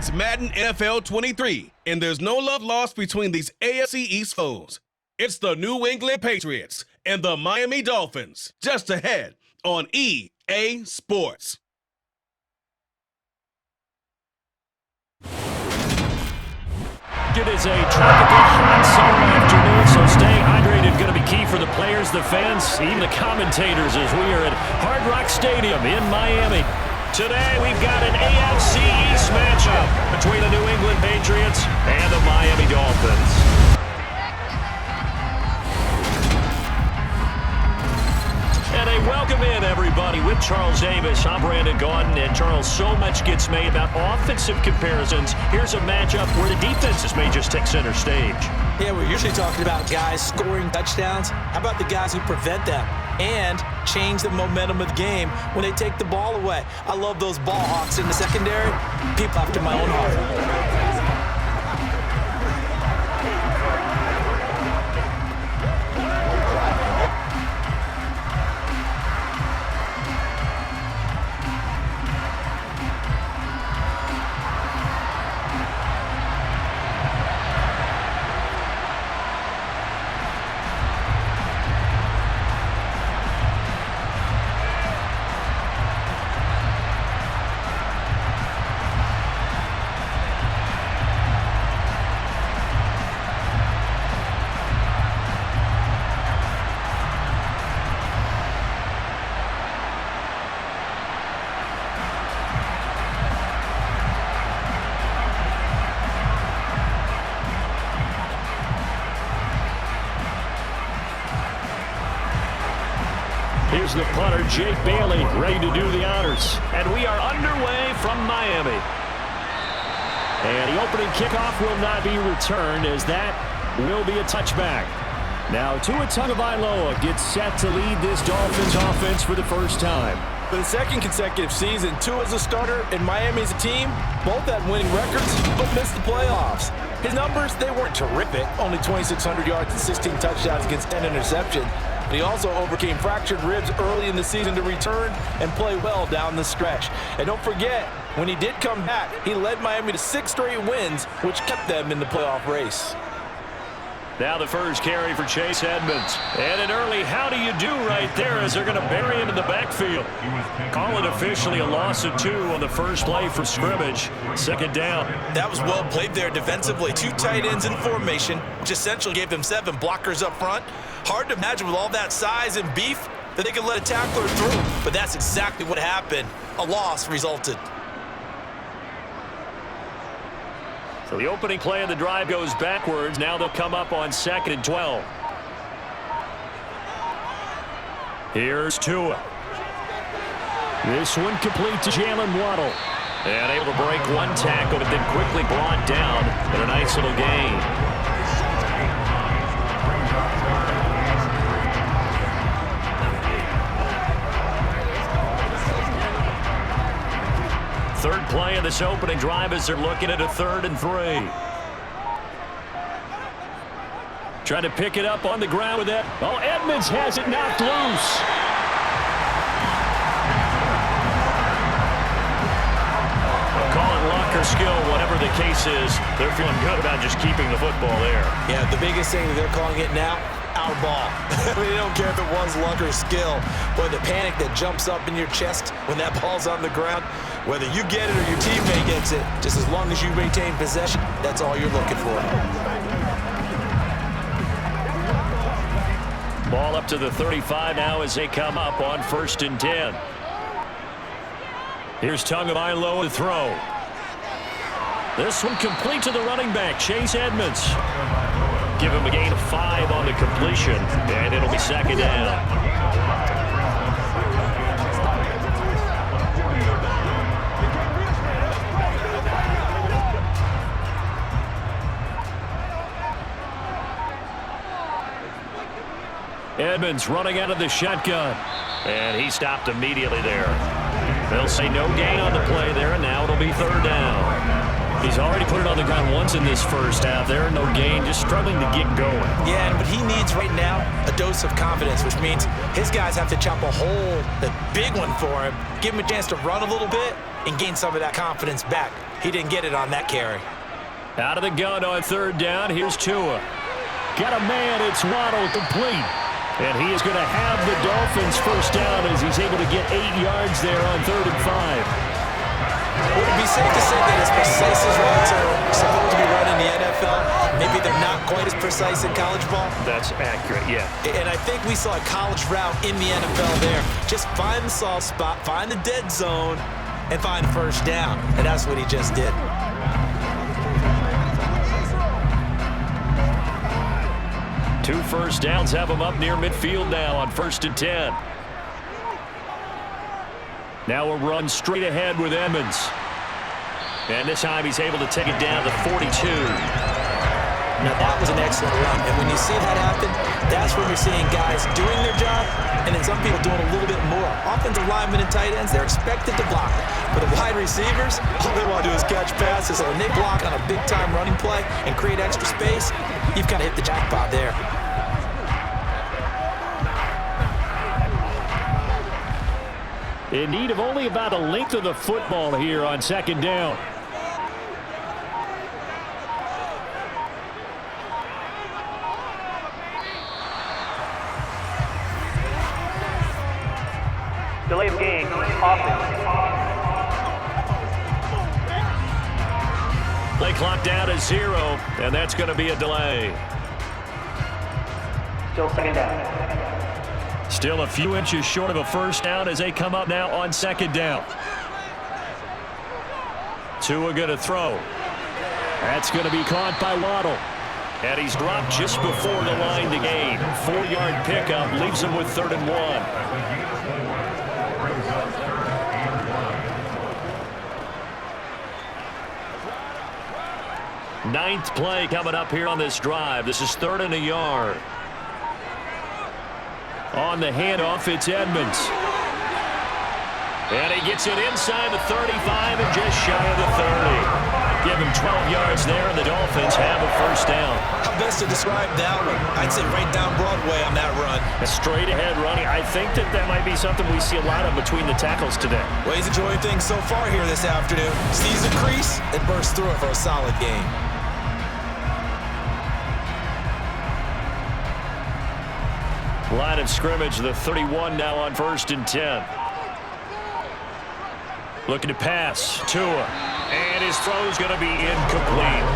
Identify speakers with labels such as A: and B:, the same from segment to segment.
A: It's Madden NFL 23, and there's no love lost between these AFC East foes. It's the New England Patriots and the Miami Dolphins, just ahead on EA Sports.
B: It is a tropical hot summer afternoon, so staying hydrated is going to be key for the players, the fans, even the commentators as we are at Hard Rock Stadium in Miami. Today we've got an AFC East matchup between the New England Patriots and the Miami Dolphins. And a welcome in, everybody, with Charles Davis. I'm Brandon Gaudin, and Charles, so much gets made about offensive comparisons. Here's a matchup where the defenses may just take center stage.
C: Yeah, we're usually talking about guys scoring touchdowns. How about the guys who prevent them and change the momentum of the game when they take the ball away? I love those ball hawks in the secondary. People after my own heart.
B: Here's the punter, Jake Bailey, ready to do the honors. And we are underway from Miami. And the opening kickoff will not be returned, as that will be a touchback. Now Tua Tagovailoa gets set to lead this Dolphins offense for the first time.
C: For the second consecutive season, Tua's a starter and Miami's a team. Both had winning records, but missed the playoffs. His numbers, they weren't terrific. Only 2,600 yards and 16 touchdowns against 10 interceptions. But he also overcame fractured ribs early in the season to return and play well down the stretch. And don't forget, when he did come back, he led Miami to 6 straight wins, which kept them in the playoff race.
B: Now the first carry for Chase Edmonds. And an early how do you do right there as they're going to bury him in the backfield. Call it officially a loss of 2 on the first play from scrimmage. Second down.
C: That was well played there defensively. 2 tight ends in formation, which essentially gave them 7 blockers up front. Hard to imagine with all that size and beef that they could let a tackler through. But that's exactly what happened. A loss resulted.
B: So the opening play of the drive goes backwards. Now they'll come up on 2nd and 12. Here's Tua. This one complete to Jalen Waddle. And able to break one tackle, but then quickly brought down in a nice little gain. Third play of this opening drive as they're looking at a 3rd and 3. Trying to pick it up on the ground with that. Oh, Edmonds has it knocked loose. Call it luck or skill, whatever the case is. They're feeling good about just keeping the football there.
C: Yeah, the biggest thing that they're calling it now, our ball. I mean, they don't care if it was luck or skill. Boy, the panic that jumps up in your chest when that ball's on the ground, whether you get it or your teammate gets it, just as long as you maintain possession, that's all you're looking for.
B: Ball up to the 35 now as they come up on 1st and 10. Here's Tagovailoa to throw. This one complete to the running back, Chase Edmonds. Give him a gain of 5 on the completion, and it'll be 2nd down. Edmonds running out of the shotgun. And he stopped immediately there. They'll say no gain on the play there, and now it'll be 3rd down. He's already put it on the ground once in this first half. There, no gain, just struggling to get going.
C: Yeah, but he needs right now a dose of confidence, which means his guys have to chop a hole, a big one for him, give him a chance to run a little bit, and gain some of that confidence back. He didn't get it on that carry.
B: Out of the gun on third down, here's Tua. Got a man, it's Waddle complete. And he is going to have the Dolphins first down as he's able to get 8 yards there on 3rd and 5.
C: Would it be safe to say that as precise as routes are supposed to be run in the NFL, maybe they're not quite as precise in college ball?
B: That's accurate, yeah.
C: And I think we saw a college route in the NFL there. Just find the soft spot, find the dead zone, and find first down. And that's what he just did.
B: Two first downs have him up near midfield now on 1st and 10. Now a run straight ahead with Edmonds. And this time he's able to take it down to 42.
C: Now that was an excellent run. And when you see that happen, that's when you're seeing guys doing their job and then some people doing a little bit more. Offensive linemen and tight ends, they're expected to block. For the wide receivers, all they want to do is catch passes. So when they block on a big-time running play and create extra space, you've kind of hit the jackpot there.
B: In need of only about a length of the football here on 2nd down.
D: Delay of game, offense.
B: Play clock down to 0, and that's going to be a delay.
D: Still 2nd down.
B: Still a few inches short of a first down as they come up now on 2nd down. Tua going to throw. That's going to be caught by Waddle. And he's dropped just before the line to gain. 4-yard pickup leaves him with 3rd and 1. Ninth play coming up here on this drive. This is 3rd and a yard. On the handoff, it's Edmonds. And he gets it inside the 35 and just shy of the 30. Give him 12 yards there, and the Dolphins have a first down.
C: How best to describe that one? I'd say right down Broadway on that run.
B: A straight-ahead running. I think that might be something we see a lot of between the tackles today.
C: Well, he's enjoying things so far here this afternoon. Sees a crease and bursts through it for a solid game.
B: Line of scrimmage, the 31 now on 1st and 10. Looking to pass. Tua. And his throw's going to be incomplete.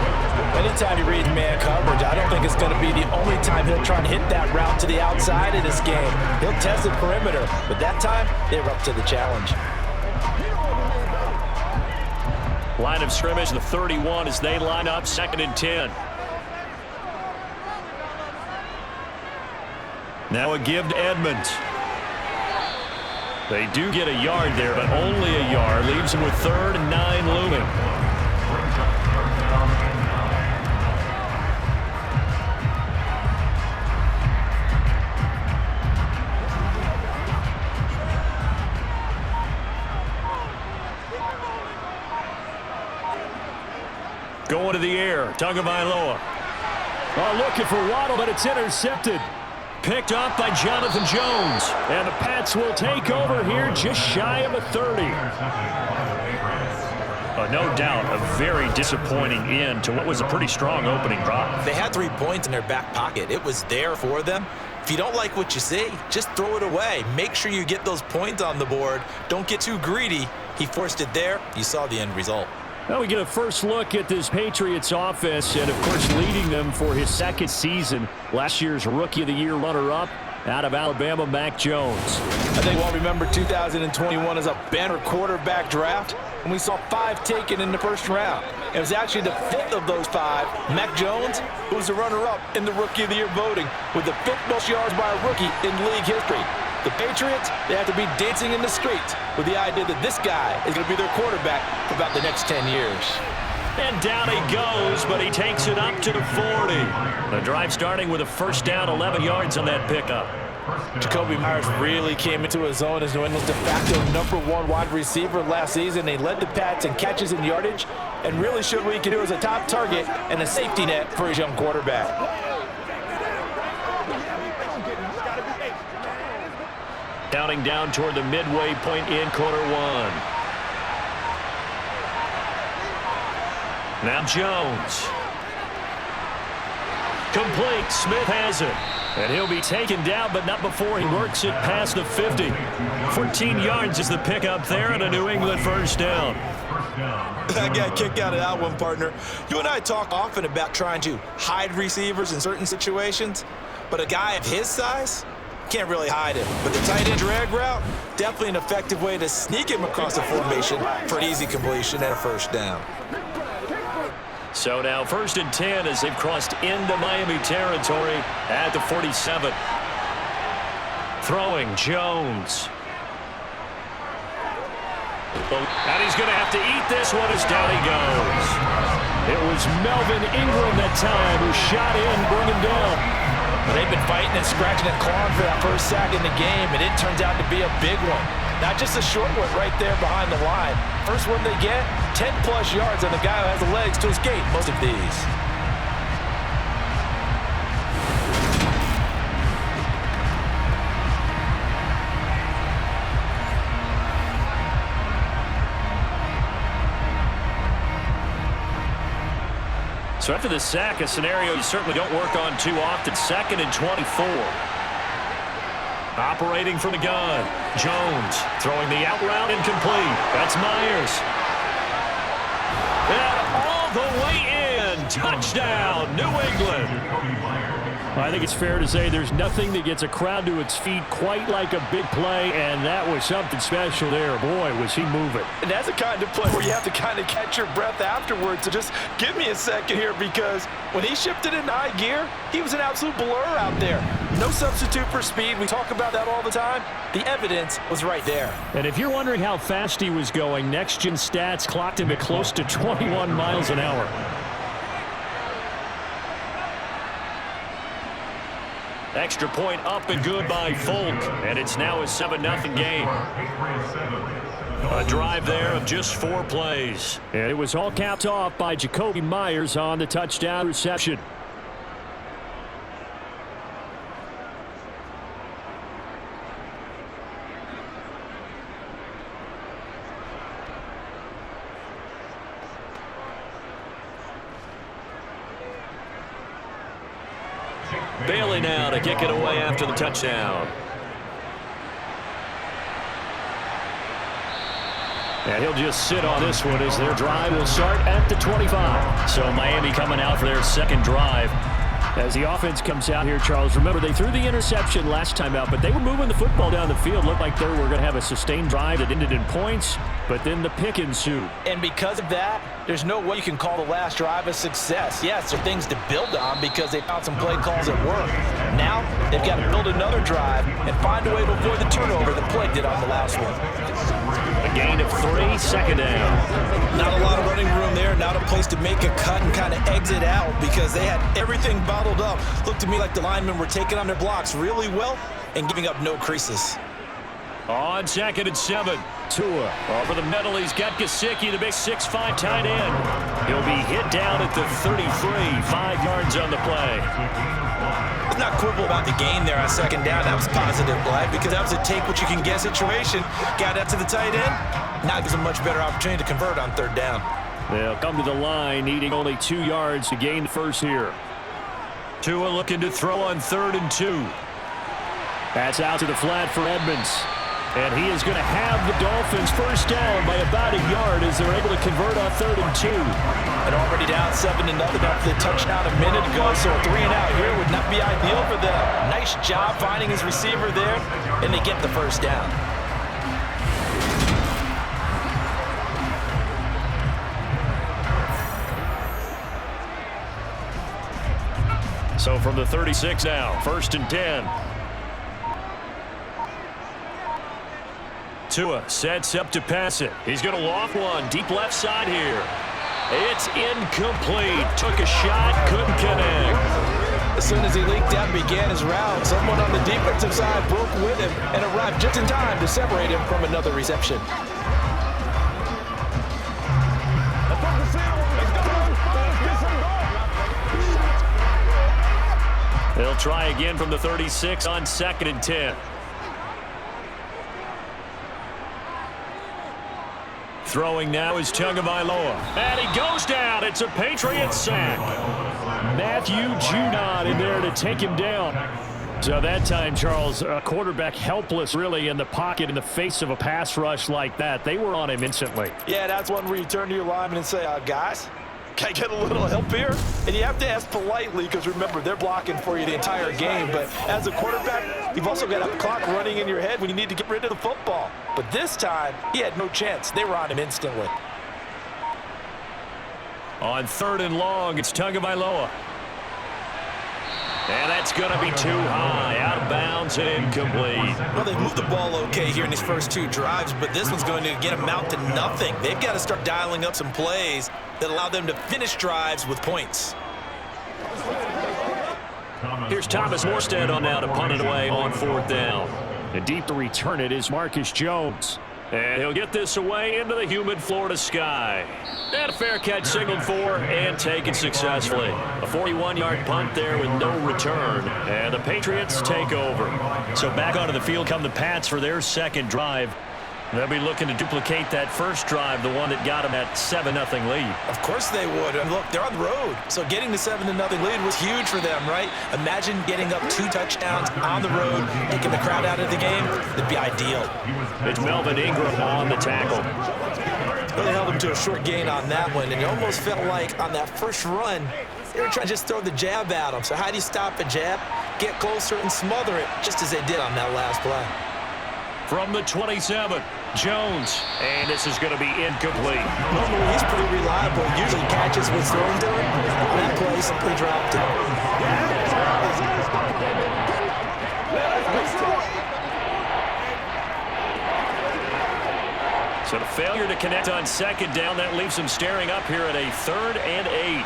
C: Anytime he reads man coverage, I don't think it's going to be the only time he'll try to hit that route to the outside of this game. He'll test the perimeter, but that time, they were up to the challenge.
B: Line of scrimmage, the 31 as they line up 2nd and 10. Now a give to Edmonds. They do get a yard there, but only a yard. Leaves him with 3rd and 9 looming. Going to the air, Tagovailoa. Oh, looking for Waddle, but it's intercepted. Picked off by Jonathan Jones. And the Pats will take over here just shy of a 30. No doubt a very disappointing end to what was a pretty strong opening drive.
C: They had 3 points in their back pocket. It was there for them. If you don't like what you see, just throw it away. Make sure you get those points on the board. Don't get too greedy. He forced it there. You saw the end result.
B: Now we get a first look at this Patriots offense, and of course leading them for his 2nd season. Last year's Rookie of the Year runner-up out of Alabama, Mac Jones.
C: I think we'll remember 2021 as a banner quarterback draft, and we saw 5 taken in the first round. It was actually the 5th of those 5, Mac Jones, who was the runner-up in the Rookie of the Year voting, with the 5th most yards by a rookie in league history. The Patriots, they have to be dancing in the streets with the idea that this guy is going to be their quarterback for about the next 10 years.
B: And down he goes, but he takes it up to the 40. The drive starting with a first down, 11 yards on that pickup.
C: Jacoby Myers really came into his own as New England's de facto #1 wide receiver last season. He led the Pats in catches and yardage and really showed what he can do as a top target and a safety net for his young quarterback.
B: Counting down toward the midway point in quarter one. Now Jones. Complete. Smith has it. And he'll be taken down, but not before he works it past the 50. 14 yards is the pickup there and a New England first down.
C: I got a kick out of that one, partner. You and I talk often about trying to hide receivers in certain situations, but a guy of his size can't really hide him. But the tight end drag route, definitely an effective way to sneak him across the formation for an easy completion and a first down.
B: So now 1st and 10 as they've crossed into Miami territory at the 47. Throwing Jones. And he's going to have to eat this one as down he goes. It was Melvin Ingram that time who shot in, bring him down.
C: But they've been fighting and scratching and clawing for that first sack in the game, and it turns out to be a big one. Not just a short one right there behind the line. First one they get, 10-plus yards, and the guy who has the legs to escape most of these.
B: So after the sack, a scenario you certainly don't work on too often. 2nd and 24. Operating from the gun. Jones throwing the out route incomplete. That's Myers. And all the way in. Touchdown, New England. I think it's fair to say there's nothing that gets a crowd to its feet quite like a big play, and that was something special there. Boy, was he moving.
C: And that's the kind of play where you have to kind of catch your breath afterwards. So just give me a second here, because when he shifted into high gear, he was an absolute blur out there. No substitute for speed. We talk about that all the time. The evidence was right there.
B: And if you're wondering how fast he was going, next-gen stats clocked him at close to 21 miles an hour. Extra point up and good by Folk, and it's now a 7-0 game. A drive there of just 4 plays. And it was all capped off by Jacoby Myers on the touchdown reception. Bailey now to kick it away after the touchdown. And he'll just sit on this one as their drive will start at the 25. So Miami coming out for their second drive. As the offense comes out here, Charles, remember they threw the interception last time out, but they were moving the football down the field. Looked like they were going to have a sustained drive that ended in points, but then the pick ensued.
C: And because of that, there's no way you can call the last drive a success. Yes, there are things to build on because they found some play calls at work. Now, they've got to build another drive and find a way to avoid the turnover that plagued it on the last one.
B: A gain of 3, second down.
C: Not a lot of running room there, not a place to make a cut and kind of exit out because they had everything bottled up. Looked to me like the linemen were taking on their blocks really well and giving up no creases.
B: On 2nd and 7, Tua over the middle. He's got Gesicki, the big 6'5" tight end. He'll be hit down at the 33, 5 yards on the play.
C: Let's not quibble about the gain there on 2nd down. That was positive, Black, because that was a take-what-you-can-get situation. Got out to the tight end. Now gives a much better opportunity to convert on 3rd down.
B: They'll come to the line, needing only 2 yards to gain the first here. Tua looking to throw on 3rd and 2. That's out to the flat for Edmonds. And he is going to have the Dolphins first down by about a yard as they're able to convert on 3rd and 2.
C: And already down 7-0 after the touchdown a minute ago, so a 3-and-out here would not be ideal for them. Nice job finding his receiver there, and they get the first down.
B: So from the 36 now, 1st and 10. Tua sets up to pass it. He's going to loft one deep left side here. It's incomplete. Took a shot, couldn't connect.
C: As soon as he leaked out and began his route, someone on the defensive side broke with him and arrived just in time to separate him from another reception.
B: They'll try again from the 36 on 2nd and 10. Throwing now is Tagovailoa. And he goes down. It's a Patriots sack. Matthew Judon in there to take him down. So that time, Charles, a quarterback helpless really in the pocket in the face of a pass rush like that. They were on him instantly.
C: Yeah, that's one where you turn to your lineman and say, guys, can I get a little help here? And you have to ask politely because, remember, they're blocking for you the entire game. But as a quarterback, you've also got a clock running in your head when you need to get rid of the football. But this time, he had no chance. They were on him instantly.
B: On 3rd and long, it's Tagovailoa. And that's going to be too high. Out of bounds and incomplete.
C: Well, they've moved the ball okay here in these first 2 drives, but this one's going to get them out to nothing. They've got to start dialing up some plays that allow them to finish drives with points.
B: Here's Thomas Morstead on now to punt it away on 4th down. And deep to return it is Marcus Jones. And he'll get this away into the humid Florida sky. And a fair catch signaled for and taken successfully. A 41-yard punt there with no return. And the Patriots take over. So back onto the field come the Pats for their 2nd drive. They'll be looking to duplicate that first drive, the one that got them that 7-0 lead.
C: Of course they would. And look, they're on the road. So getting the 7-0 lead was huge for them, right? Imagine getting up 2 touchdowns on the road, taking the crowd out of the game. It'd be ideal.
B: It's Melvin Ingram on the tackle.
C: Really held him to a short gain on that one. And it almost felt like on that first run, they were trying to just throw the jab at him. So how do you stop a jab? Get closer and smother it, just as they did on that last play.
B: From the 27, Jones. And this is going to be incomplete.
C: Normally, he's pretty reliable. Usually catches what's thrown to him. That play simply dropped it.
B: So the failure to connect on 2nd down, that leaves him staring up here at a 3rd and 8.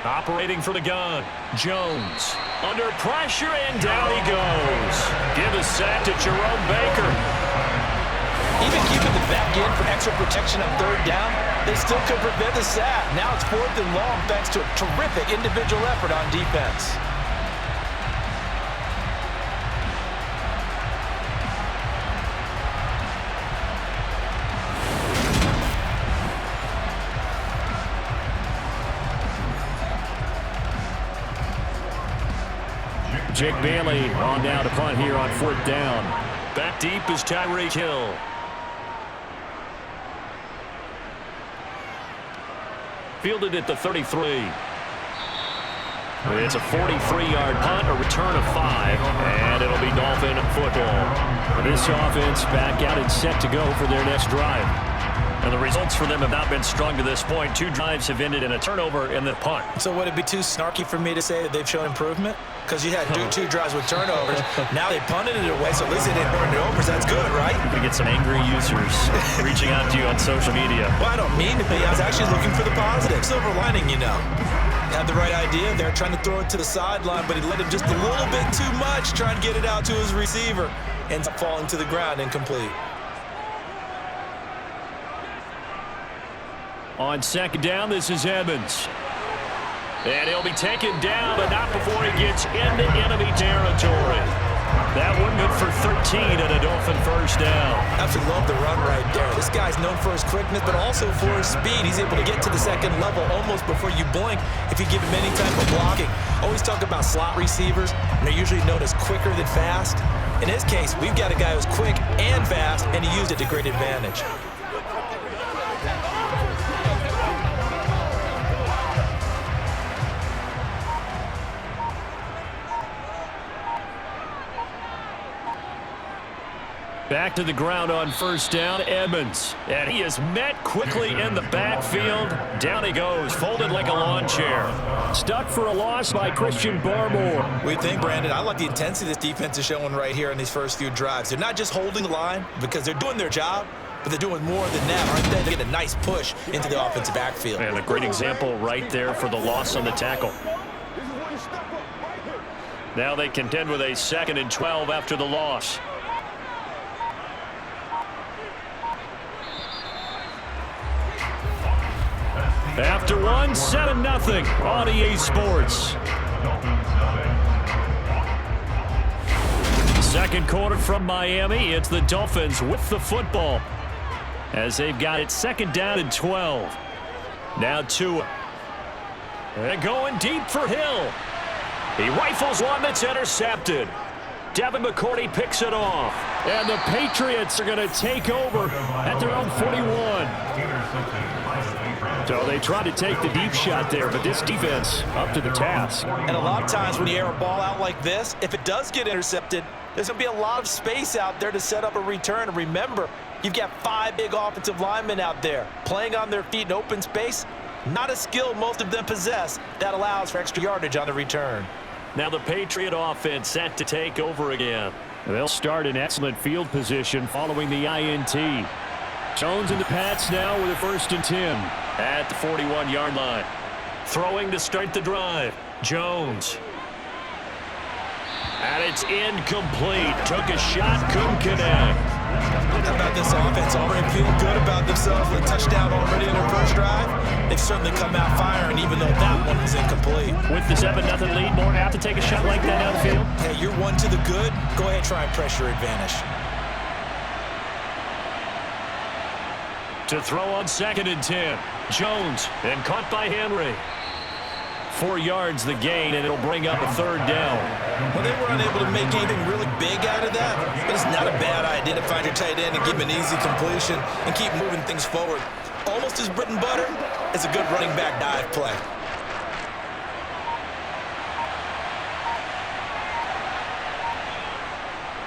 B: Operating for the gun, Jones. Under pressure, and down he goes. Give a sack to Jerome Baker.
C: Even keeping the back end for extra protection on 3rd down, they still could prevent the sack. Now it's 4th and long thanks to a terrific individual effort on defense.
B: Jake Bailey on down to punt here on 4th down. Back deep is Tyreek Hill. Fielded at the 33. It's a 43-yard punt, a return of 5, and it'll be Dolphin football. This offense back out and set to go for their next drive. And the results for them have not been strong to this point. 2 drives have ended in a turnover and the punt.
C: So would it be too snarky for me to say that they've shown improvement? Because you had 2 drives with turnovers. Now they punted it away, so at least they didn't turn it over. So that's good, right?
B: We get some angry users reaching out to you on social media.
C: Well, I don't mean to be. I was actually looking for the positive. Silver lining, you know. Had the right idea. They're trying to throw it to the sideline, but he let him just a little bit too much, trying to get it out to his receiver. Ends up falling to the ground, incomplete.
B: On 2nd down, this is Edmonds. And he'll be taken down, but not before he gets into enemy territory. That one good for 13 and a Dolphin first down.
C: Absolutely love the run right there. This guy's known for his quickness, but also for his speed. He's able to get to the 2nd level almost before you blink if you give him any type of blocking. Always talk about slot receivers, and they're usually known as quicker than fast. In his case, we've got a guy who's quick and fast, and he used it to great advantage.
B: Back to the ground on 1st down, Edmonds. And he is met quickly in the backfield. Down he goes, folded like a lawn chair. Stuck for a loss by Christian Barmore.
C: We think, Brandon, I like the intensity this defense is showing right here in these first few drives. They're not just holding the line because they're doing their job, but they're doing more than that, aren't they? They get a nice push into the offensive backfield.
B: And a great example right there for the loss on the tackle. Now they contend with a 2nd and 12 after the loss. After one, 7-0 on EA Sports. Second quarter from Miami. It's the Dolphins with the football as they've got it 2nd down and 12. Now Tua. And going deep for Hill. He rifles one that's intercepted. Devin McCourty picks it off. And the Patriots are going to take over at their own 41. So they tried to take the deep shot there, but this defense up to the task.
C: And a lot of times when you air a ball out like this, if it does get intercepted, there's going to be a lot of space out there to set up a return. And remember, you've got 5 big offensive linemen out there playing on their feet in open space. Not a skill most of them possess that allows for extra yardage on the return.
B: Now the Patriot offense set to take over again. They'll start in excellent field position following the INT. Jones and the Pats now with a 1st and 10 at the 41-yard line. Throwing to start the drive. Jones. And it's incomplete. Took a shot, couldn't connect.
C: How about this offense? Already feeling good about themselves with a touchdown already in their first drive. They've certainly come out firing, even though that one was incomplete.
B: With the 7-0 lead, more apt to take a shot like that downfield.
C: Hey, you're one to the good. Go ahead and try and press your advantage.
B: To throw on 2nd and 10. Jones, and caught by Henry. 4 yards the gain, and it'll bring up a 3rd down.
C: Well, they were unable to make anything really big out of that, but it's not a bad idea to find your tight end and give him an easy completion and keep moving things forward. Almost as bread and butter as a good running back dive play.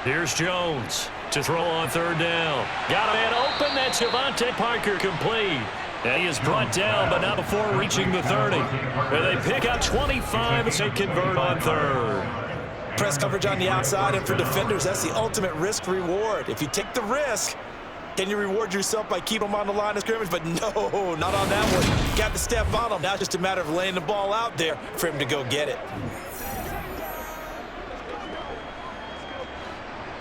B: Here's Jones to throw on 3rd down. Got a man open. That's Javante Parker complete. And he is brought down, but not before reaching the 30. And they pick up 25 as they convert on 3rd.
C: Press coverage on the outside, and for defenders, that's the ultimate risk-reward. If you take the risk, can you reward yourself by keeping them on the line of scrimmage? But no, not on that one. Got to step on them. Now it's just a matter of laying the ball out there for him to go get it.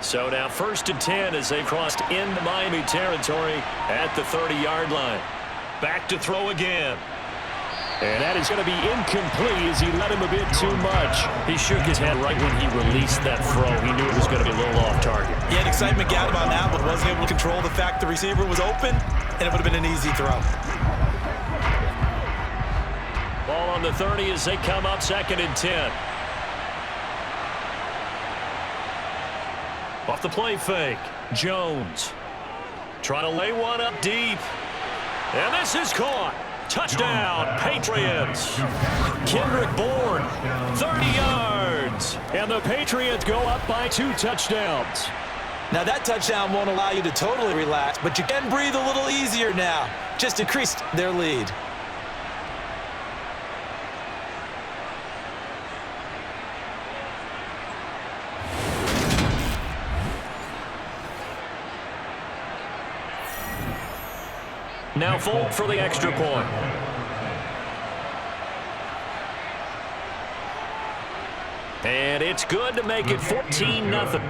B: So now 1st and 10 as they crossed into Miami territory at the 30-yard line. Back to throw again. And that is going to be incomplete as he let him a bit too much. He shook his head right when he released that throw. He knew it was going to be a little off target.
C: Yeah, excitement got him on that one. Wasn't able to control the fact the receiver was open, and it would have been an easy throw.
B: Ball on the 30 as they come up 2nd and 10. Off the play fake. Jones. Trying to lay one up deep. And this is caught. Touchdown, Patriots. Kendrick Bourne, 30 yards. And the Patriots go up by 2 touchdowns.
C: Now that touchdown won't allow you to totally relax, but you can breathe a little easier now. Just increased their lead.
B: Now Folk for the extra point. And it's good to make it 14-0.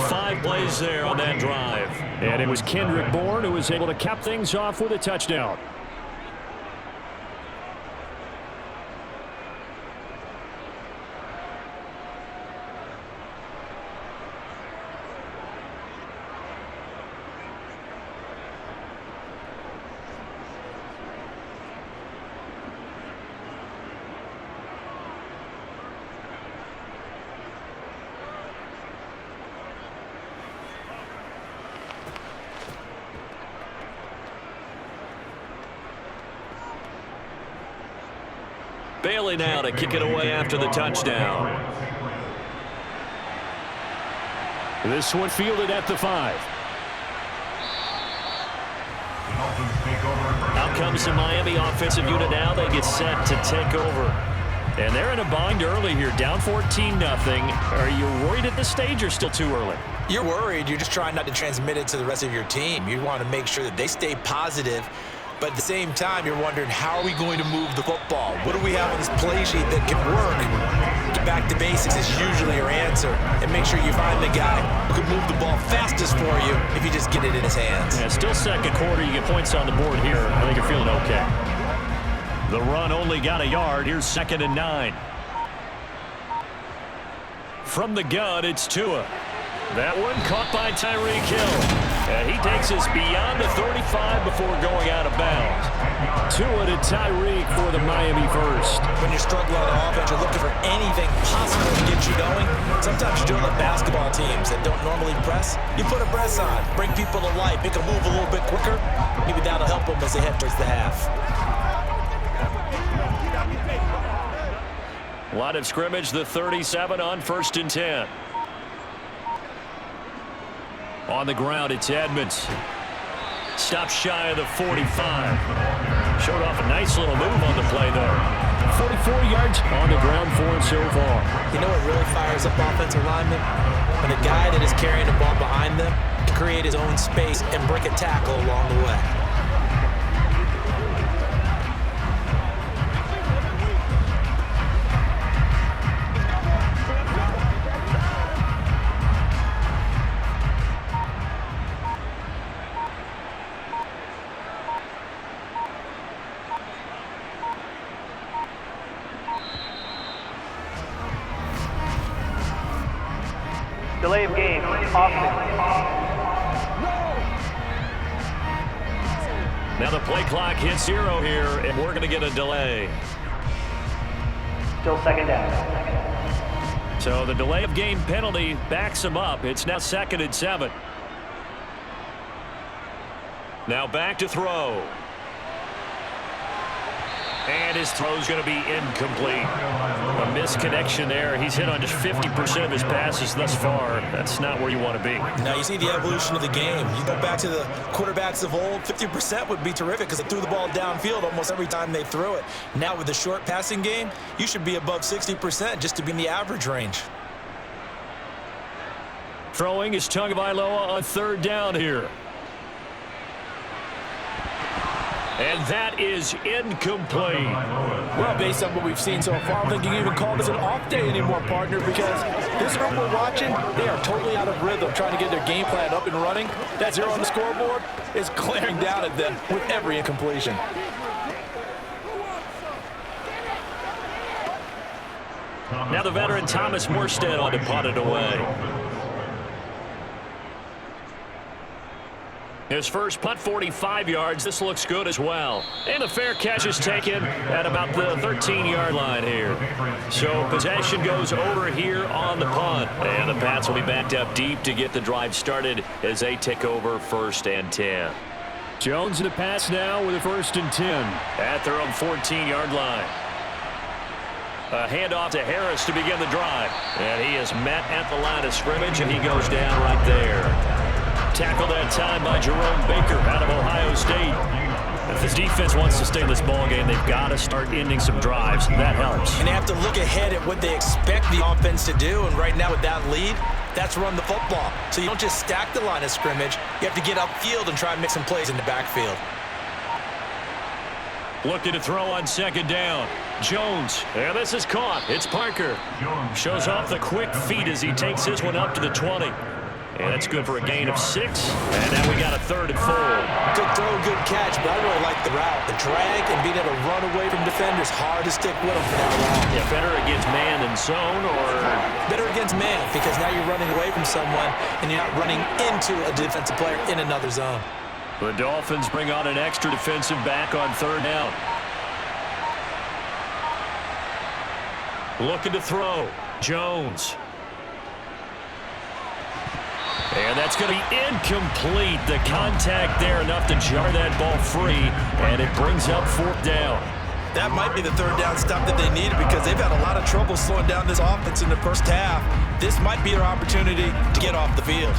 B: 5 plays there on that drive. And it was Kendrick Bourne who was able to cap things off with a touchdown. Bailey now to kick it away after the touchdown. This one fielded at the 5. Out comes the Miami offensive unit now. They get set to take over. And they're in a bind early here, down 14-0. Are you worried at this stage or still too early?
C: You're worried. You're just trying not to transmit it to the rest of your team. You want to make sure that they stay positive But at the same time, you're wondering, how are we going to move the football? What do we have on this play sheet that can work? Get back to basics is usually your answer. And make sure you find the guy who can move the ball fastest for you if you just get it in his hands.
B: Yeah, still second quarter. You get points on the board here. I think you're feeling okay. The run only got a yard. Here's 2nd and 9. From the gun, it's Tua. That one caught by Tyreek Hill. And he takes us beyond the 35 before going out of bounds. Tua to Tyreek for the Miami first.
C: When you're struggling on offense, you're looking for anything possible to get you going. Sometimes you do it like basketball teams that don't normally press. You put a press on, bring people to life, make them move a little bit quicker. Maybe that'll help them as they head towards the half.
B: Line of scrimmage, the 37 on 1st and 10. On the ground, it's Edmonds. Stops shy of the 45. Showed off a nice little move on the play, though. 44 yards on the ground for him so far.
C: You know what really fires up offensive linemen? When a guy that is carrying the ball behind them can create his own space and break a tackle along the way.
D: Delay of game, offense.
B: Now the play clock hits 0 here, and we're going to get a delay.
D: Still 2nd down.
B: So the delay of game penalty backs him up. It's now 2nd and 7. Now back to throw. And his throw's going to be incomplete. A misconnection there. He's hit on just 50% of his passes thus far. That's not where you want to be.
C: Now you see the evolution of the game. You go back to the quarterbacks of old, 50% would be terrific because they threw the ball downfield almost every time they threw it. Now with the short passing game, you should be above 60% just to be in the average range.
B: Throwing is Tagovailoa on 3rd down here. And that is incomplete.
C: Well, based on what we've seen so far, I don't think you can even call this an off day anymore, partner, because this group we're watching, they are totally out of rhythm trying to get their game plan up and running. That 0 on the scoreboard is glaring down at them with every incompletion.
B: Now the veteran Thomas Morstead on to punt it away. His first punt, 45 yards. This looks good as well. And the fair catch is taken at about the 13-yard line here. So possession goes over here on the punt. And the Pats will be backed up deep to get the drive started as they take over 1st and 10. Jones in the pass now with a 1st and 10 at their own 14-yard line. A handoff to Harris to begin the drive. And he is met at the line of scrimmage, and he goes down right there. Tackle that time by Jerome Baker out of Ohio State. If this defense wants to stay in this ball game, they've got to start ending some drives. That helps.
C: And they have to look ahead at what they expect the offense to do. And right now with that lead, that's run the football. So you don't just stack the line of scrimmage. You have to get upfield and try and make some plays in the backfield.
B: Looking to throw on 2nd down. Jones. And this is caught. It's Parker. Shows off the quick feet as he takes his one up to the 20. And that's good for a gain of 6. And now we got a 3rd and 4.
C: Good throw, good catch, but I really like the route. The drag and being able to run away from defenders, hard to stick with them for that long.
B: Yeah, better against man than zone, or?
C: Better against man, because now you're running away from someone and you're not running into a defensive player in another zone.
B: The Dolphins bring on an extra defensive back on 3rd down. Looking to throw. Jones. And that's going to be incomplete. The contact there enough to jar that ball free, and it brings up 4th down.
C: That might be the 3rd down stop that they needed because they've had a lot of trouble slowing down this offense in the first half. This might be their opportunity to get off the field.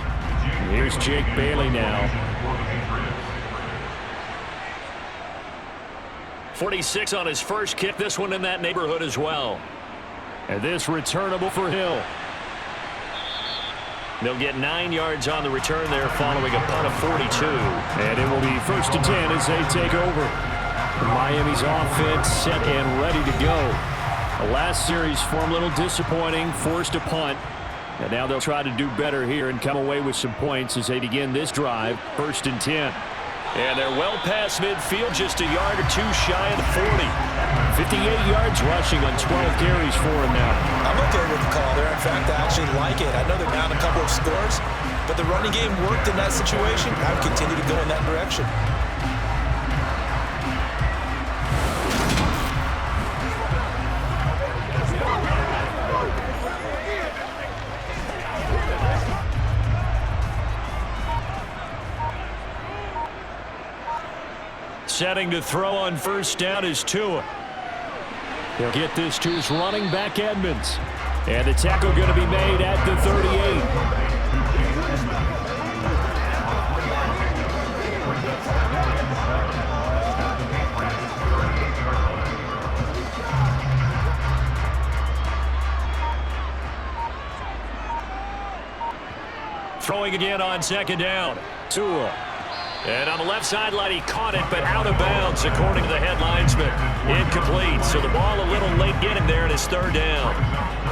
B: Here's Jake Bailey now. 46 on his first kick. This one in that neighborhood as well. And this returnable for Hill. They'll get 9 yards on the return there following a punt of 42. And it will be 1st and 10 as they take over. Miami's offense set and ready to go. The last series for them a little disappointing, forced a punt. And now they'll try to do better here and come away with some points as they begin this drive, 1st and 10. And they're well past midfield, just a yard or two shy of the 40. 58 yards rushing on 12 carries for him now.
C: I'm okay with the call there. In fact, I actually like it. I know they're down a couple of scores, but the running game worked in that situation. I would continue to go in that direction.
B: Setting to throw on 1st down is Tua. He'll get this to his running back, Edmonds. And the tackle going to be made at the 38. Throwing again on 2nd down. Tua. And on the left sideline, he caught it, but out of bounds, according to the head linesman. Incomplete. So the ball a little late getting there, and it's 3rd down.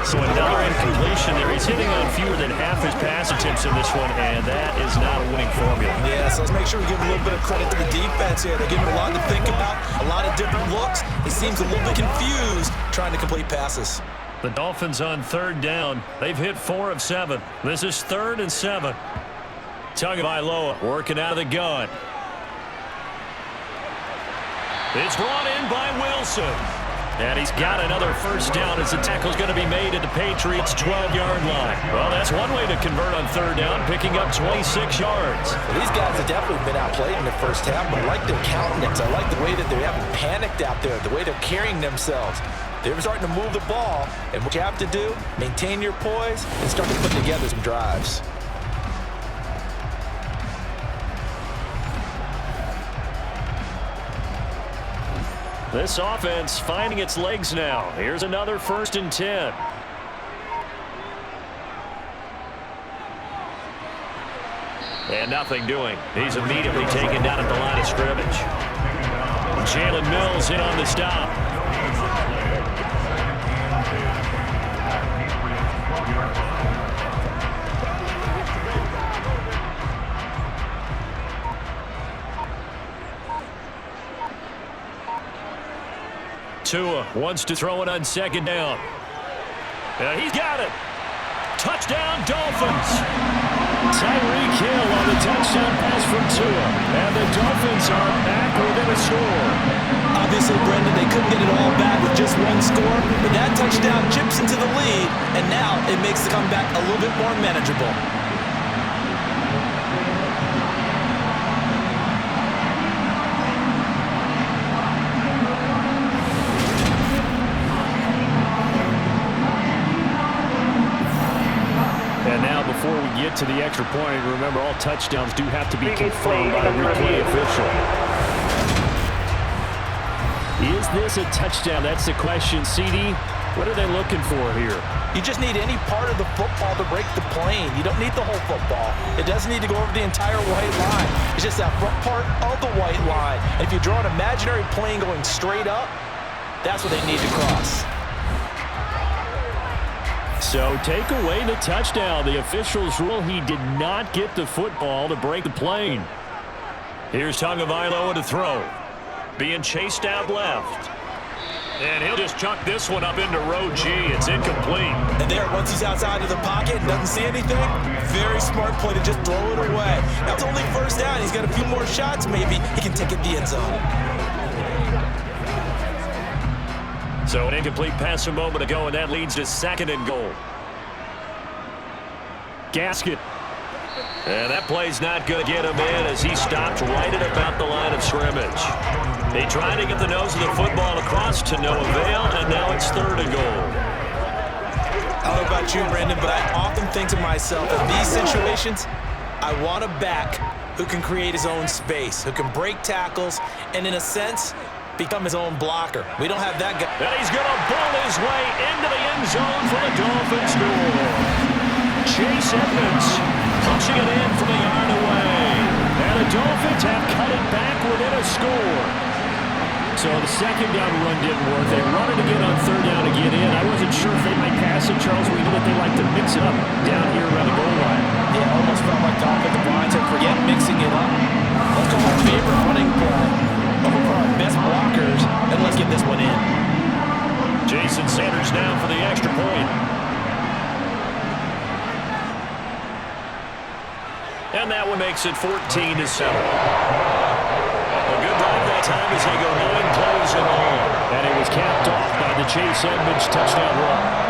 B: So another incompletion there. He's hitting on fewer than half his pass attempts in this one, and that is not a winning formula.
C: Yeah, so let's make sure we give a little bit of credit to the defense here. They're giving a lot to think about, a lot of different looks. He seems a little bit confused trying to complete passes.
B: The Dolphins on 3rd down. They've hit 4 of 7. This is 3rd and 7. Tagovailoa working out of the gun. It's brought in by Wilson. And he's got another 1st down as the tackle's going to be made at the Patriots' 12-yard line. Well, that's one way to convert on 3rd down, picking up 26 yards.
C: Well, these guys have definitely been outplayed in the first half, but I like their countenance. I like the way that they haven't panicked out there, the way they're carrying themselves. They're starting to move the ball, and what you have to do, maintain your poise and start to put together some drives.
B: This offense finding its legs now. Here's another 1st and 10. And nothing doing. He's immediately taken down at the line of scrimmage. Jalen Mills in on the stop. Tua wants to throw it on 2nd down. He's got it. Touchdown, Dolphins. Tyreek Hill on the touchdown pass from Tua. And the Dolphins are back within a score.
C: Obviously, Brendan, they couldn't get it all back with just one score, but that touchdown chips into the lead, and now it makes the comeback a little bit more manageable.
B: Before we get to the extra point, remember all touchdowns do have to be confirmed by a replay official. Is this a touchdown? That's the question. CD, what are they looking for here?
C: You just need any part of the football to break the plane. You don't need the whole football. It doesn't need to go over the entire white line. It's just that front part of the white line. And if you draw an imaginary plane going straight up, that's what they need to cross.
B: So take away the touchdown. The officials rule he did not get the football to break the plane. Here's Tagovailoa to throw. Being chased out left. And he'll just chuck this one up into row G. It's incomplete.
C: And there, once he's outside of the pocket and doesn't see anything, very smart play to just throw it away. Now it's only 1st down. He's got a few more shots. Maybe he can take it the end zone.
B: So an incomplete pass a moment ago, and that leads to 2nd and goal. Gasket. And that play's not going to get him in as he stopped right at about the line of scrimmage. They tried to get the nose of the football across to no avail, and now it's 3rd and goal.
C: I don't know about you, Brandon, but I often think to myself, in these situations, I want a back who can create his own space, who can break tackles, and in a sense, become his own blocker. We don't have that guy.
B: And he's going to ball his way into the end zone for the Dolphins score. Chase Edmonds a score. So the second down run didn't work. They run it again on third down to get in. I wasn't sure if they might pass it, Charles. We know that they like to mix it up down here around the goal line.
C: Yeah, almost felt like the offensive line said, forget mixing it up. Let's go our favorite running play over our best blockers, and let's get this one in.
B: Jason Sanders down for the extra point. And that one makes it 14-7. A good drive that time as they go 9 plays and all. And it was capped off by the Chase Edmonds touchdown run.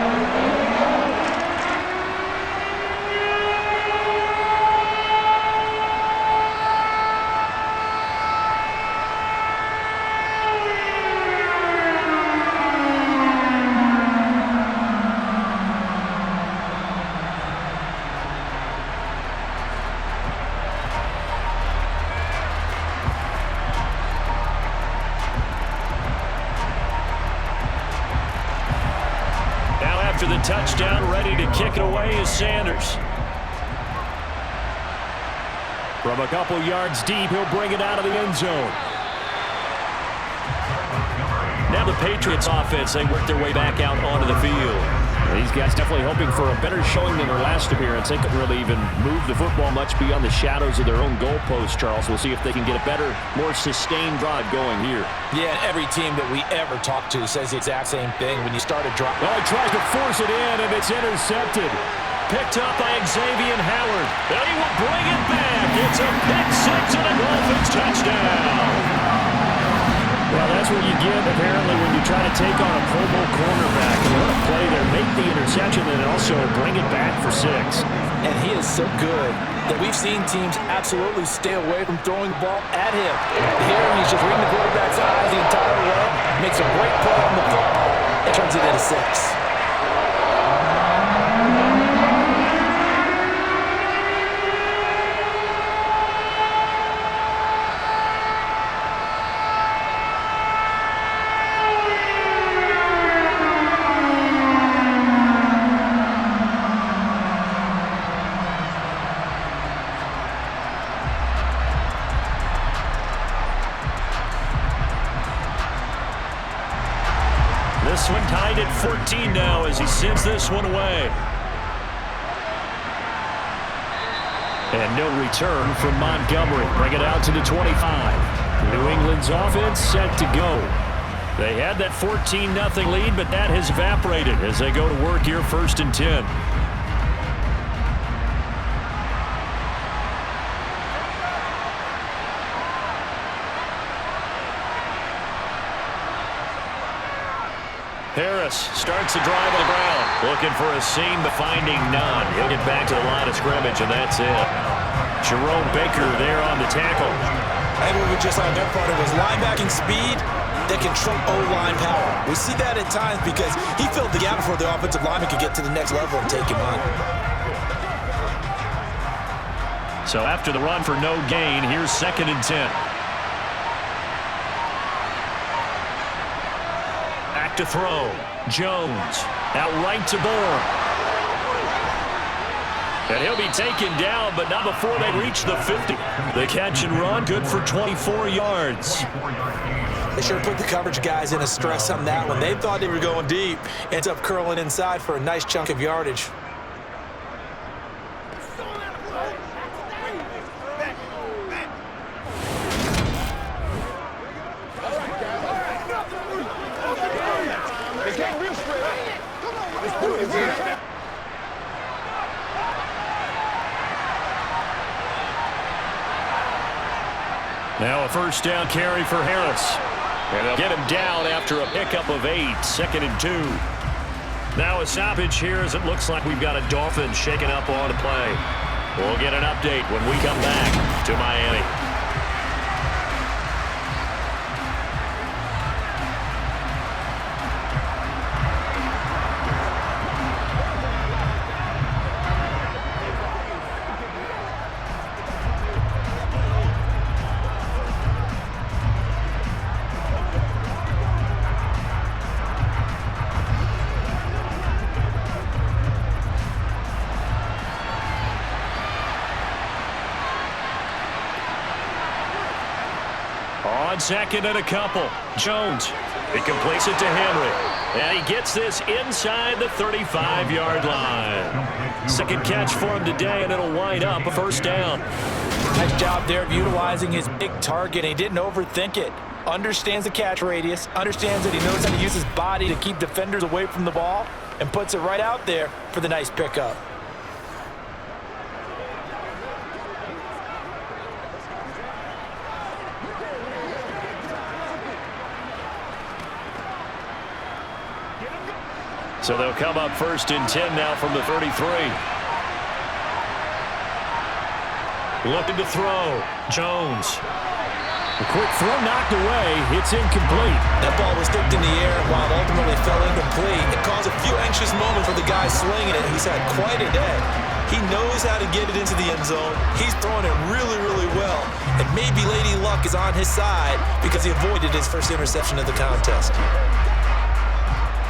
B: After the touchdown, ready to kick it away is Sanders. From a couple yards deep, he'll bring it out of the end zone. Now the Patriots offense, they work their way back out onto the field. These guys definitely hoping for a better showing than their last appearance. They couldn't really even move the football much beyond the shadows of their own goalposts, Charles. We'll see if they can get a better, more sustained drive going here.
C: Yeah, every team that we ever talk to says the exact same thing. When you start a drive,
B: well, he tries to force it in, and it's intercepted. Picked up by Xavier Howard. And he will bring it back. It's a pick six and a Dolphins touchdown. Well, that's what you get, apparently, when you try to take on a Pro Bowl cornerback. You want to play there, make the interception, and also bring it back for 6.
C: And he is so good that we've seen teams absolutely stay away from throwing the ball at him. Here, he's just reading the quarterback's eyes the entire way, makes a great play on the football, and turns it into 6.
B: This one tied at 14 now as he sends this one away. And no return from Montgomery. Bring it out to the 25. New England's offense set to go. They had that 14-0 lead, but that has evaporated as they go to work here 1st and 10. Harris starts the drive on the ground. Looking for a seam, but finding none. He'll get back to the line of scrimmage, and that's it. Jerome Baker there on the tackle.
C: I think what we just saw on their part, it was linebacking speed that can trump O-line power. We see that at times because he filled the gap before the offensive lineman could get to the next level and take him on.
B: So after the run for no gain, here's 2nd and 10. To throw. Jones out right to Bourne. And he'll be taken down, but not before they reach the 50. The catch and run, good for 24 yards.
C: They sure put the coverage guys in a stress on that one. They thought they were going deep. Ends up curling inside for a nice chunk of yardage.
B: Now a 1st down carry for Harris. And they'll get him down after a pickup of 8, 2nd and 2. Now a stoppage here as it looks like we've got a Dolphins shaking up on the play. We'll get an update when we come back to Miami. On second and a couple. Jones. He completes it to Henry. And he gets this inside the 35-yard line. Second catch for him today, and it'll wind up a first down.
C: Nice job there of utilizing his big target. He didn't overthink it. Understands the catch radius. Understands that he knows how to use his body to keep defenders away from the ball. And puts it right out there for the nice pickup.
B: So they'll come up first and 10 now from the 33. Looking to throw. Jones. A quick throw knocked away. It's incomplete.
C: That ball was dipped in the air while it ultimately fell incomplete. It caused a few anxious moments for the guy swinging it. He's had quite a day. He knows how to get it into the end zone. He's throwing it really, really well. And maybe Lady Luck is on his side because he avoided his first interception of the contest.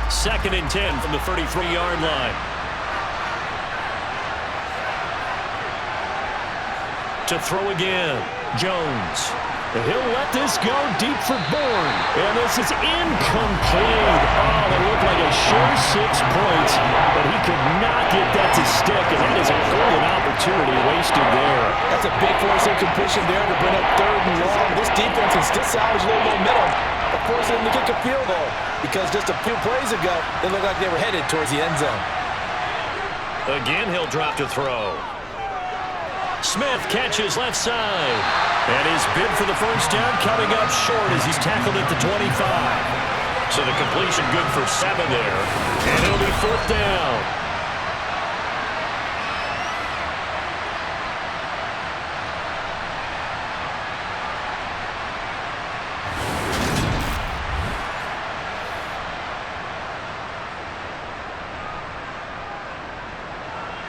B: Second and 10 from the 33-yard line. To throw again. Jones. He'll let this go deep for Bourne. And this is incomplete. Oh, it looked like a sure 6 points, but he could not get that to stick, and that is a golden opportunity wasted there.
C: That's a big force incompletion there to bring up third and long. This defense can still salvage a little momentum, but force them to kick a field goal, because just a few plays ago, they looked like they were headed towards the end zone.
B: Again, he'll drop to throw. Smith catches left side. And his bid for the first down coming up short as he's tackled at the 25. So the completion good for 7 there. And it'll be fourth down.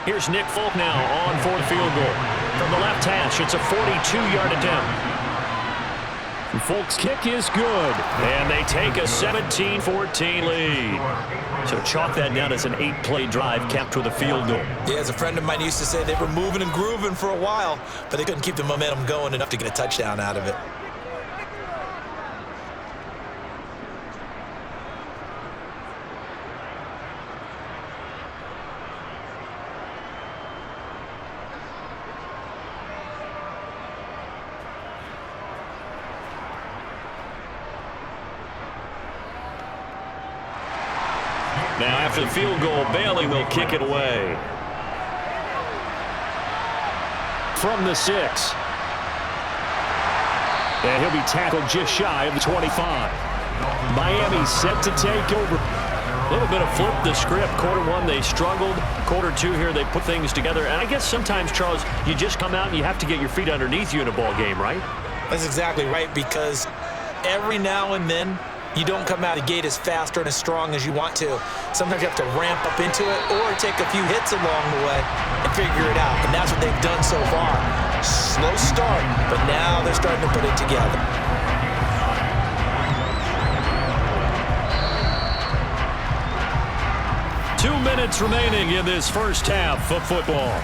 B: Here's Nick Folk now on for the field goal. From the left hash, it's a 42-yard attempt. Folk's kick is good, and they take a 17-14 lead. So chalk that down as an 8-play drive capped with a field goal.
C: Yeah, as a friend of mine used to say, they were moving and grooving for a while, but they couldn't keep the momentum going enough to get a touchdown out of it.
B: Now after the field goal, Bailey will kick it away. From the 6. And he'll be tackled just shy of the 25. Miami set to take over. A little bit of flip the script. Quarter 1, they struggled. Quarter 2 here, they put things together. And I guess sometimes, Charles, you just come out and you have to get your feet underneath you in a ball game, right?
C: That's exactly right, because every now and then, you don't come out of the gate as fast or as strong as you want to. Sometimes you have to ramp up into it or take a few hits along the way and figure it out. And that's what they've done so far. Slow start, but now they're starting to put it together.
B: Two minutes remaining in this first half of football.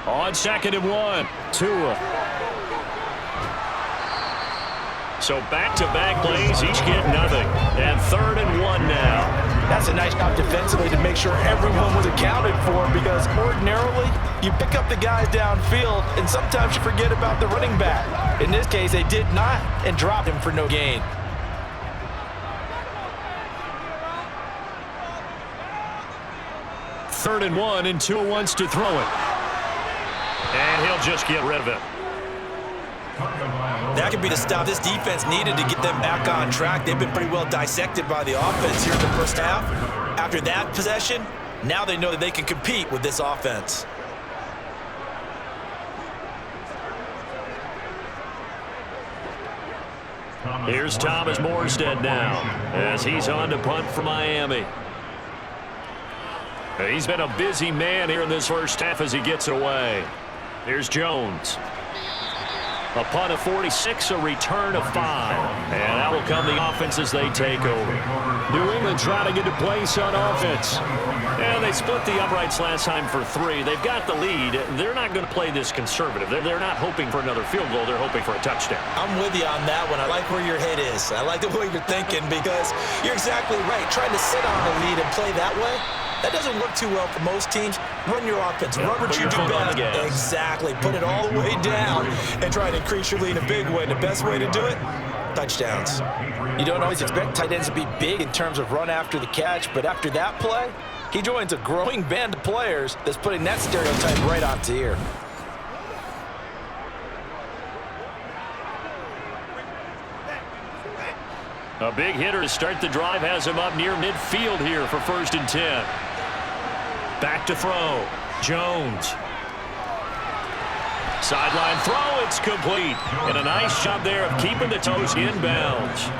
B: On second and 1, Tua. So back-to-back plays, each get nothing. And third and 1 now.
C: That's a nice job defensively to make sure everyone was accounted for, because ordinarily you pick up the guys downfield and sometimes you forget about the running back. In this case, they did not and dropped him for no gain.
B: Third and 1, and Tua wants to throw it. And he'll just get rid of it.
C: That could be the stop this defense needed to get them back on track. They've been pretty well dissected by the offense here in the first half. After that possession, now they know that they can compete with this offense.
B: Here's Thomas Morstead now as he's on to punt for Miami. He's been a busy man here in this first half as he gets it away. Here's Jones. A punt of 46, a return of 5. And out will come the offense as they take over. New England trying to get a place on offense. And they split the uprights last time for 3. They've got the lead. They're not going to play this conservative. They're not hoping for another field goal. They're hoping for a touchdown.
C: I'm with you on that one. I like where your head is. I like the way you're thinking because you're exactly right. Trying to sit on a lead and play that way, that doesn't work too well for most teams. Run your offense. Run what you do best. Exactly. Put it all the way down and try to increase your lead in a big way. The best way to do it, touchdowns. You don't always expect tight ends to be big in terms of run after the catch, but after that play, he joins a growing band of players that's putting that stereotype right onto here.
B: A big hitter to start the drive has him up near midfield here for 1st and 10. Back to throw. Jones. Sideline throw, it's complete. And a nice job there of keeping the toes inbounds.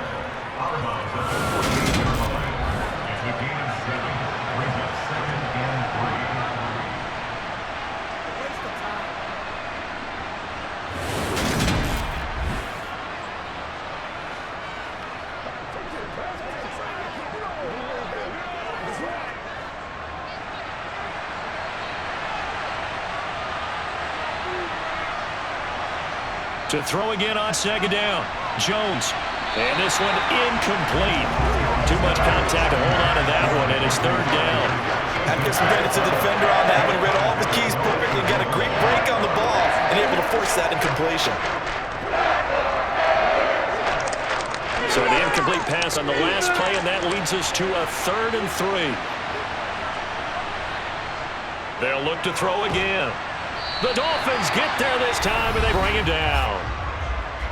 B: To throw again on 2nd down. Jones. And this one incomplete. Too much contact to hold on to that one, and it's 3rd down.
C: I give some credit to the defender on that one. He read all the keys perfectly, got a great break on the ball, and able to force that incompletion.
B: So the incomplete pass on the last play, and that leads us to a 3rd and 3. They'll look to throw again. The Dolphins get there this time, and they bring him down.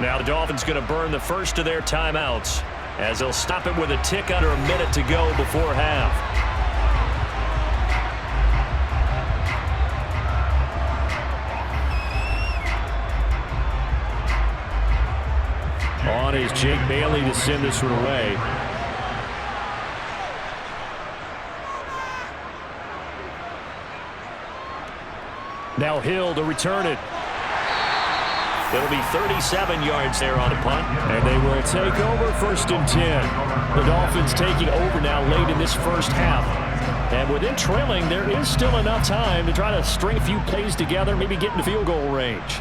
B: Now the Dolphins going to burn the first of their timeouts as they'll stop it with a tick under a minute to go before half. On is Jake Bailey to send this one away. Now Hill to return it. It'll be 37 yards there on a punt. And they will take over 1st and 10. The Dolphins taking over now late in this first half. And within trailing, there is still enough time to try to string a few plays together, maybe get into field goal range.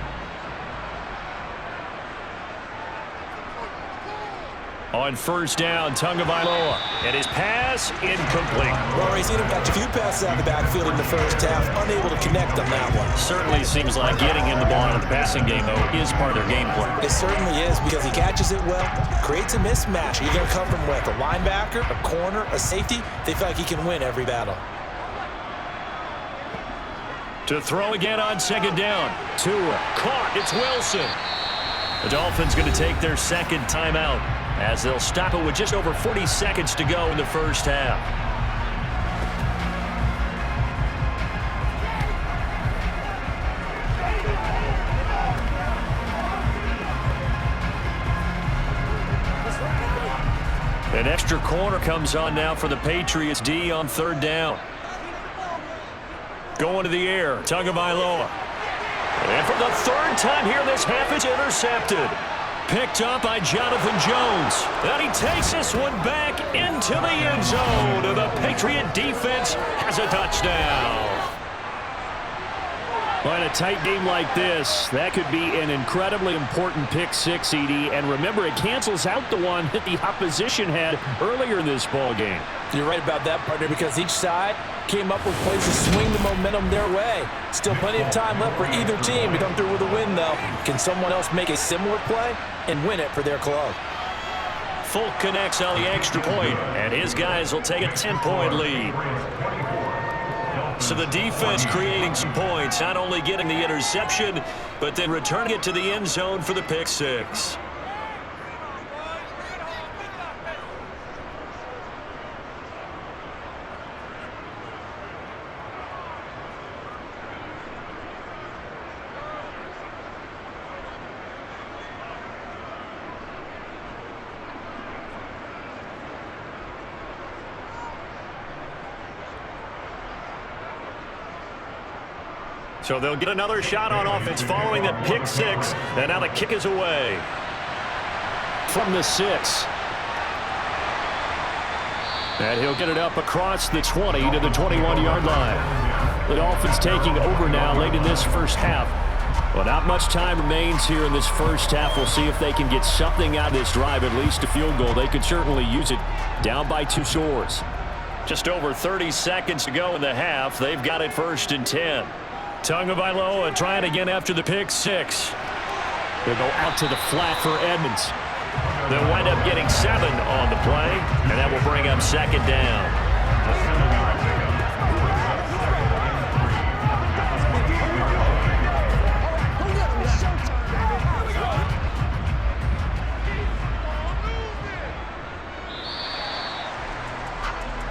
B: On 1st down, Tagovailoa. And his pass, incomplete.
C: Well, he's seen him catch a few passes out of the backfield in the first half, unable to connect on that one.
B: Certainly seems like getting him the ball out of the passing game, though, is part of their game plan.
C: It certainly is because he catches it well, creates a mismatch. You're going to cover him with a linebacker, a corner, a safety. They feel like he can win every battle.
B: To throw again on 2nd down. Tua, caught, it's Wilson. The Dolphins going to take their 2nd timeout as they'll stop it with just over 40 seconds to go in the first half. An extra corner comes on now for the Patriots D on 3rd down. Going to the air, Tagovailoa. And for the 3rd time here this half, it's intercepted. Picked up by Jonathan Jones. And he takes this one back into the end zone. And the Patriot defense has a touchdown. Well, in a tight game like this, that could be an incredibly important pick six, Edie. And remember, it cancels out the one that the opposition had earlier in this ball game.
C: You're right about that, partner, because each side came up with plays to swing the momentum their way. Still plenty of time left for either team to come through with a win, though. Can someone else make a similar play and win it for their club?
B: Folk connects on the extra point, and his guys will take a 10-point lead. So the defense creating some points, not only getting the interception, but then returning it to the end zone for the pick six. So they'll get another shot on offense following that pick six. And now the kick is away. From the 6. And he'll get it up across the 20 to the 21-yard line. The Dolphins taking over now late in this first half. Well, not much time remains here in this first half. We'll see if they can get something out of this drive, at least a field goal. They could certainly use it. Down by 2 scores. Just over 30 seconds to go in the half. They've got it 1st and 10. Tagovailoa trying again after the pick six. They'll go out to the flat for Edmonds. They'll wind up getting 7 on the play, and that will bring up 2nd down.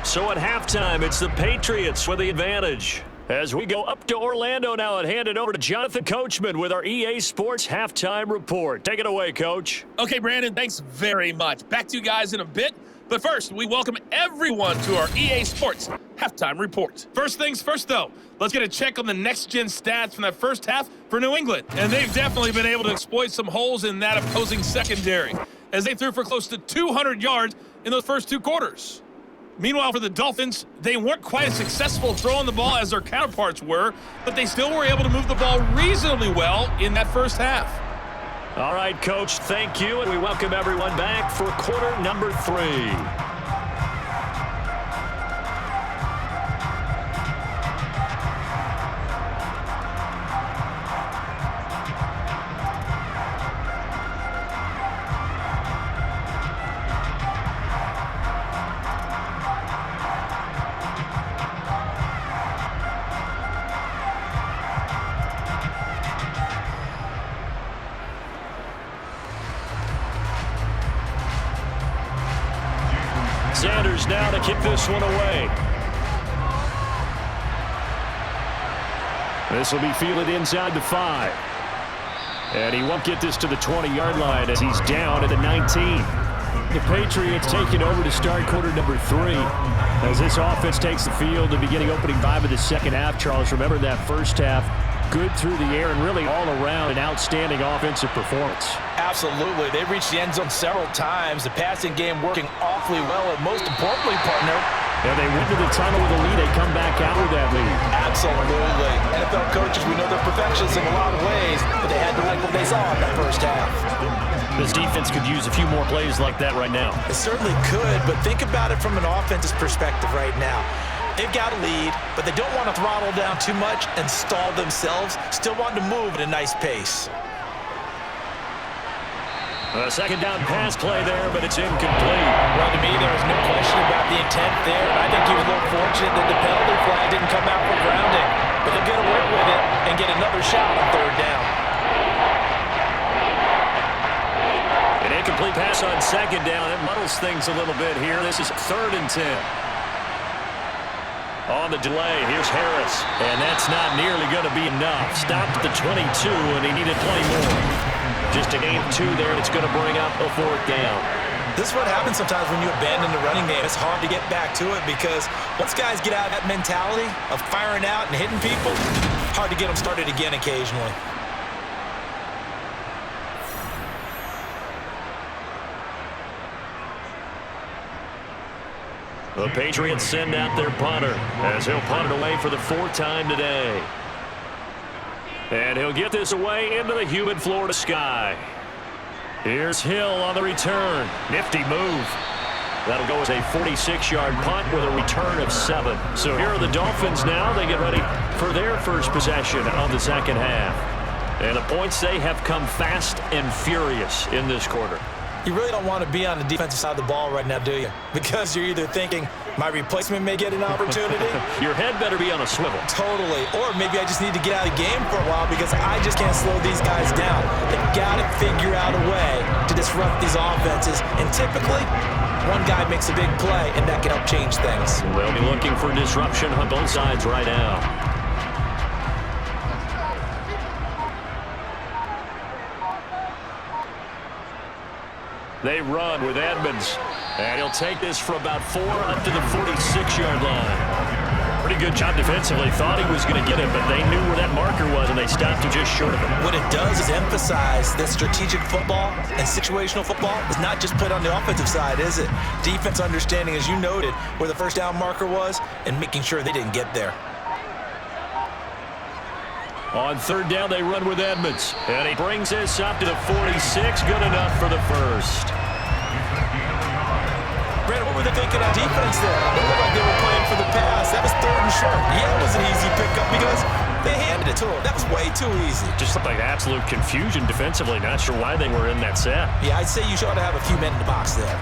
B: So at halftime, it's the Patriots with the advantage. As we go up to Orlando now and hand it over to Jonathan Coachman with our EA Sports Halftime Report. Take it away, Coach.
E: Okay, Brandon, thanks very much. Back to you guys in a bit. But first, we welcome everyone to our EA Sports Halftime Report. First things first, though, let's get a check on the next-gen stats from that first half for New England. And they've definitely been able to exploit some holes in that opposing secondary, as they threw for close to 200 yards in those first 2 quarters. Meanwhile, for the Dolphins, they weren't quite as successful throwing the ball as their counterparts were, but they still were able to move the ball reasonably well in that first half.
B: All right, Coach, thank you, and we welcome everyone back for quarter number 3. Sanders now to kick this one away. This will be fielded inside the 5. And he won't get this to the 20-yard line as he's down at the 19. The Patriots taking over to start quarter number 3. As this offense takes the field, the beginning opening 5 of the second half. Charles, remember that first half, good through the air and really all around an outstanding offensive performance.
C: Absolutely. They reached the end zone several times. The passing game working awfully well, and most importantly, partner,
B: and they went to the tunnel with a lead. They come back out with that lead.
C: Absolutely. NFL coaches, we know they're perfectionists in a lot of ways, but they had to like what they saw in that first half.
B: This defense could use a few more plays like that right now.
C: It certainly could, but think about it from an offensive perspective right now. They've got a lead, but they don't want to throttle down too much and stall themselves. Still want to move at a nice pace.
B: A second down pass play there, but it's incomplete.
C: Well, to me, there was no question about the intent there. And I think he was a little fortunate that the penalty flag didn't come out for grounding. But they'll get away with it and get another shot on 3rd down.
B: An incomplete pass on 2nd down. It muddles things a little bit here. This is 3rd and 10. On the delay, here's Harris. And that's not nearly going to be enough. Stopped at the 22, and he needed plenty more. Just a gain of 2 there, and it's going to bring up a 4th down.
C: This is what happens sometimes when you abandon the running game. It's hard to get back to it because once guys get out of that mentality of firing out and hitting people, hard to get them started again occasionally.
B: The Patriots send out their punter as he'll punt it away for the 4th time today. And he'll get this away into the humid Florida sky. Here's Hill on the return. Nifty move. That'll go as a 46-yard punt with a return of 7. So here are the Dolphins now. They get ready for their first possession of the second half. And the points, they have come fast and furious in this quarter.
C: You really don't want to be on the defensive side of the ball right now, do you? Because you're either thinking, my replacement may get an opportunity.
B: Your head better be on a swivel.
C: Totally. Or maybe I just need to get out of the game for a while because I just can't slow these guys down. They've got to figure out a way to disrupt these offenses. And typically, one guy makes a big play, and that can help change things.
B: They'll be looking for disruption on both sides right now. They run with Edmonds. And he'll take this for about 4 up to the 46-yard line. Pretty good job defensively. Thought he was going to get it, but they knew where that marker was, and they stopped him just short of it.
C: What it does is emphasize that strategic football and situational football is not just played on the offensive side, is it? Defense understanding, as you noted, where the first down marker was and making sure they didn't get there.
B: On third down, they run with Edmonds. And he brings this up to the 46. Good enough for the first.
C: Brandon, what were they thinking on defense there? It looked like they were playing for the pass. That was third and short. Yeah, it was an easy pickup because they handed it to him. That was way too easy.
B: Just looked like absolute confusion defensively. Not sure why they were in that set.
C: Yeah, I'd say you ought to have a few men in the box there.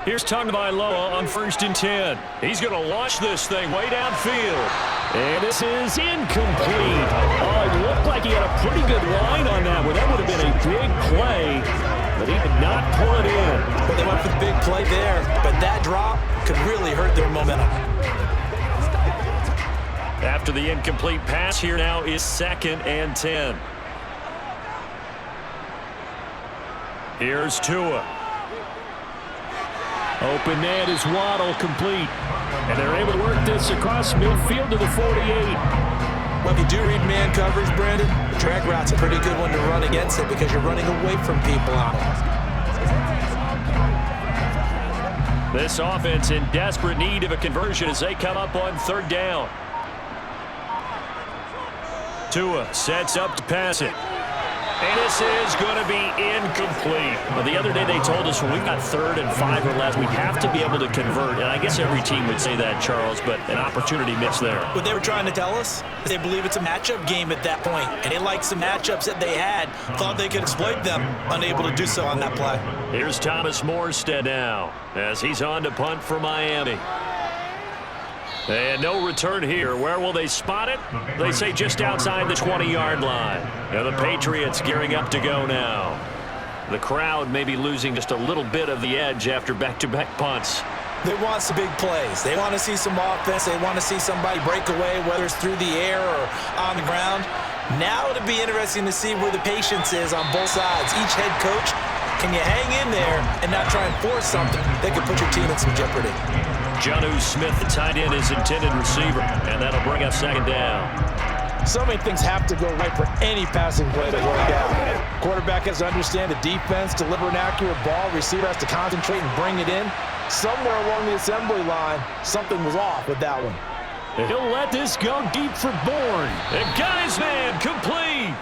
B: Here's Tagovailoa on 1st and 10. He's going to launch this thing way downfield. And this is incomplete. Oh, it looked like he had a pretty good line on that one. That would have been a big play, but he did not pull it in.
C: Well, they went for the big play there, but that drop could really hurt their momentum.
B: After the incomplete pass, here now is 2nd and 10. Here's Tua. Open net is Waddle, complete. And they're able to work this across midfield to the 48.
C: Well, if you do read man coverage, Brandon, the drag route's a pretty good one to run against it because you're running away from people on it.
B: This offense in desperate need of a conversion as they come up on 3rd down. Tua sets up to pass it. And this is going to be incomplete. Well, the other day they told us when we've got 3rd and 5 or less, we have to be able to convert. And I guess every team would say that, Charles, but an opportunity missed there.
C: What they were trying to tell us is they believe it's a matchup game at that point. And they liked some matchups that they had, thought they could exploit them, unable to do so on that play.
B: Here's Thomas Morstead now as he's on to punt for Miami. And no return here. Where will they spot it? They say just outside the 20-yard line. Now the Patriots gearing up to go now. The crowd may be losing just a little bit of the edge after back-to-back punts.
C: They want some big plays. They want to see some offense. They want to see somebody break away, whether it's through the air or on the ground. Now it'll be interesting to see where the patience is on both sides. Each head coach, can you hang in there and not try and force something that could put your team in some jeopardy?
B: Jonnu Smith, the tight end, is intended receiver, and that'll bring up 2nd down.
C: So many things have to go right for any passing play to work out. Quarterback has to understand the defense, deliver an accurate ball. Receiver has to concentrate and bring it in. Somewhere along the assembly line, something was off with that one.
B: He'll let this go deep for Bourne. And got his man complete.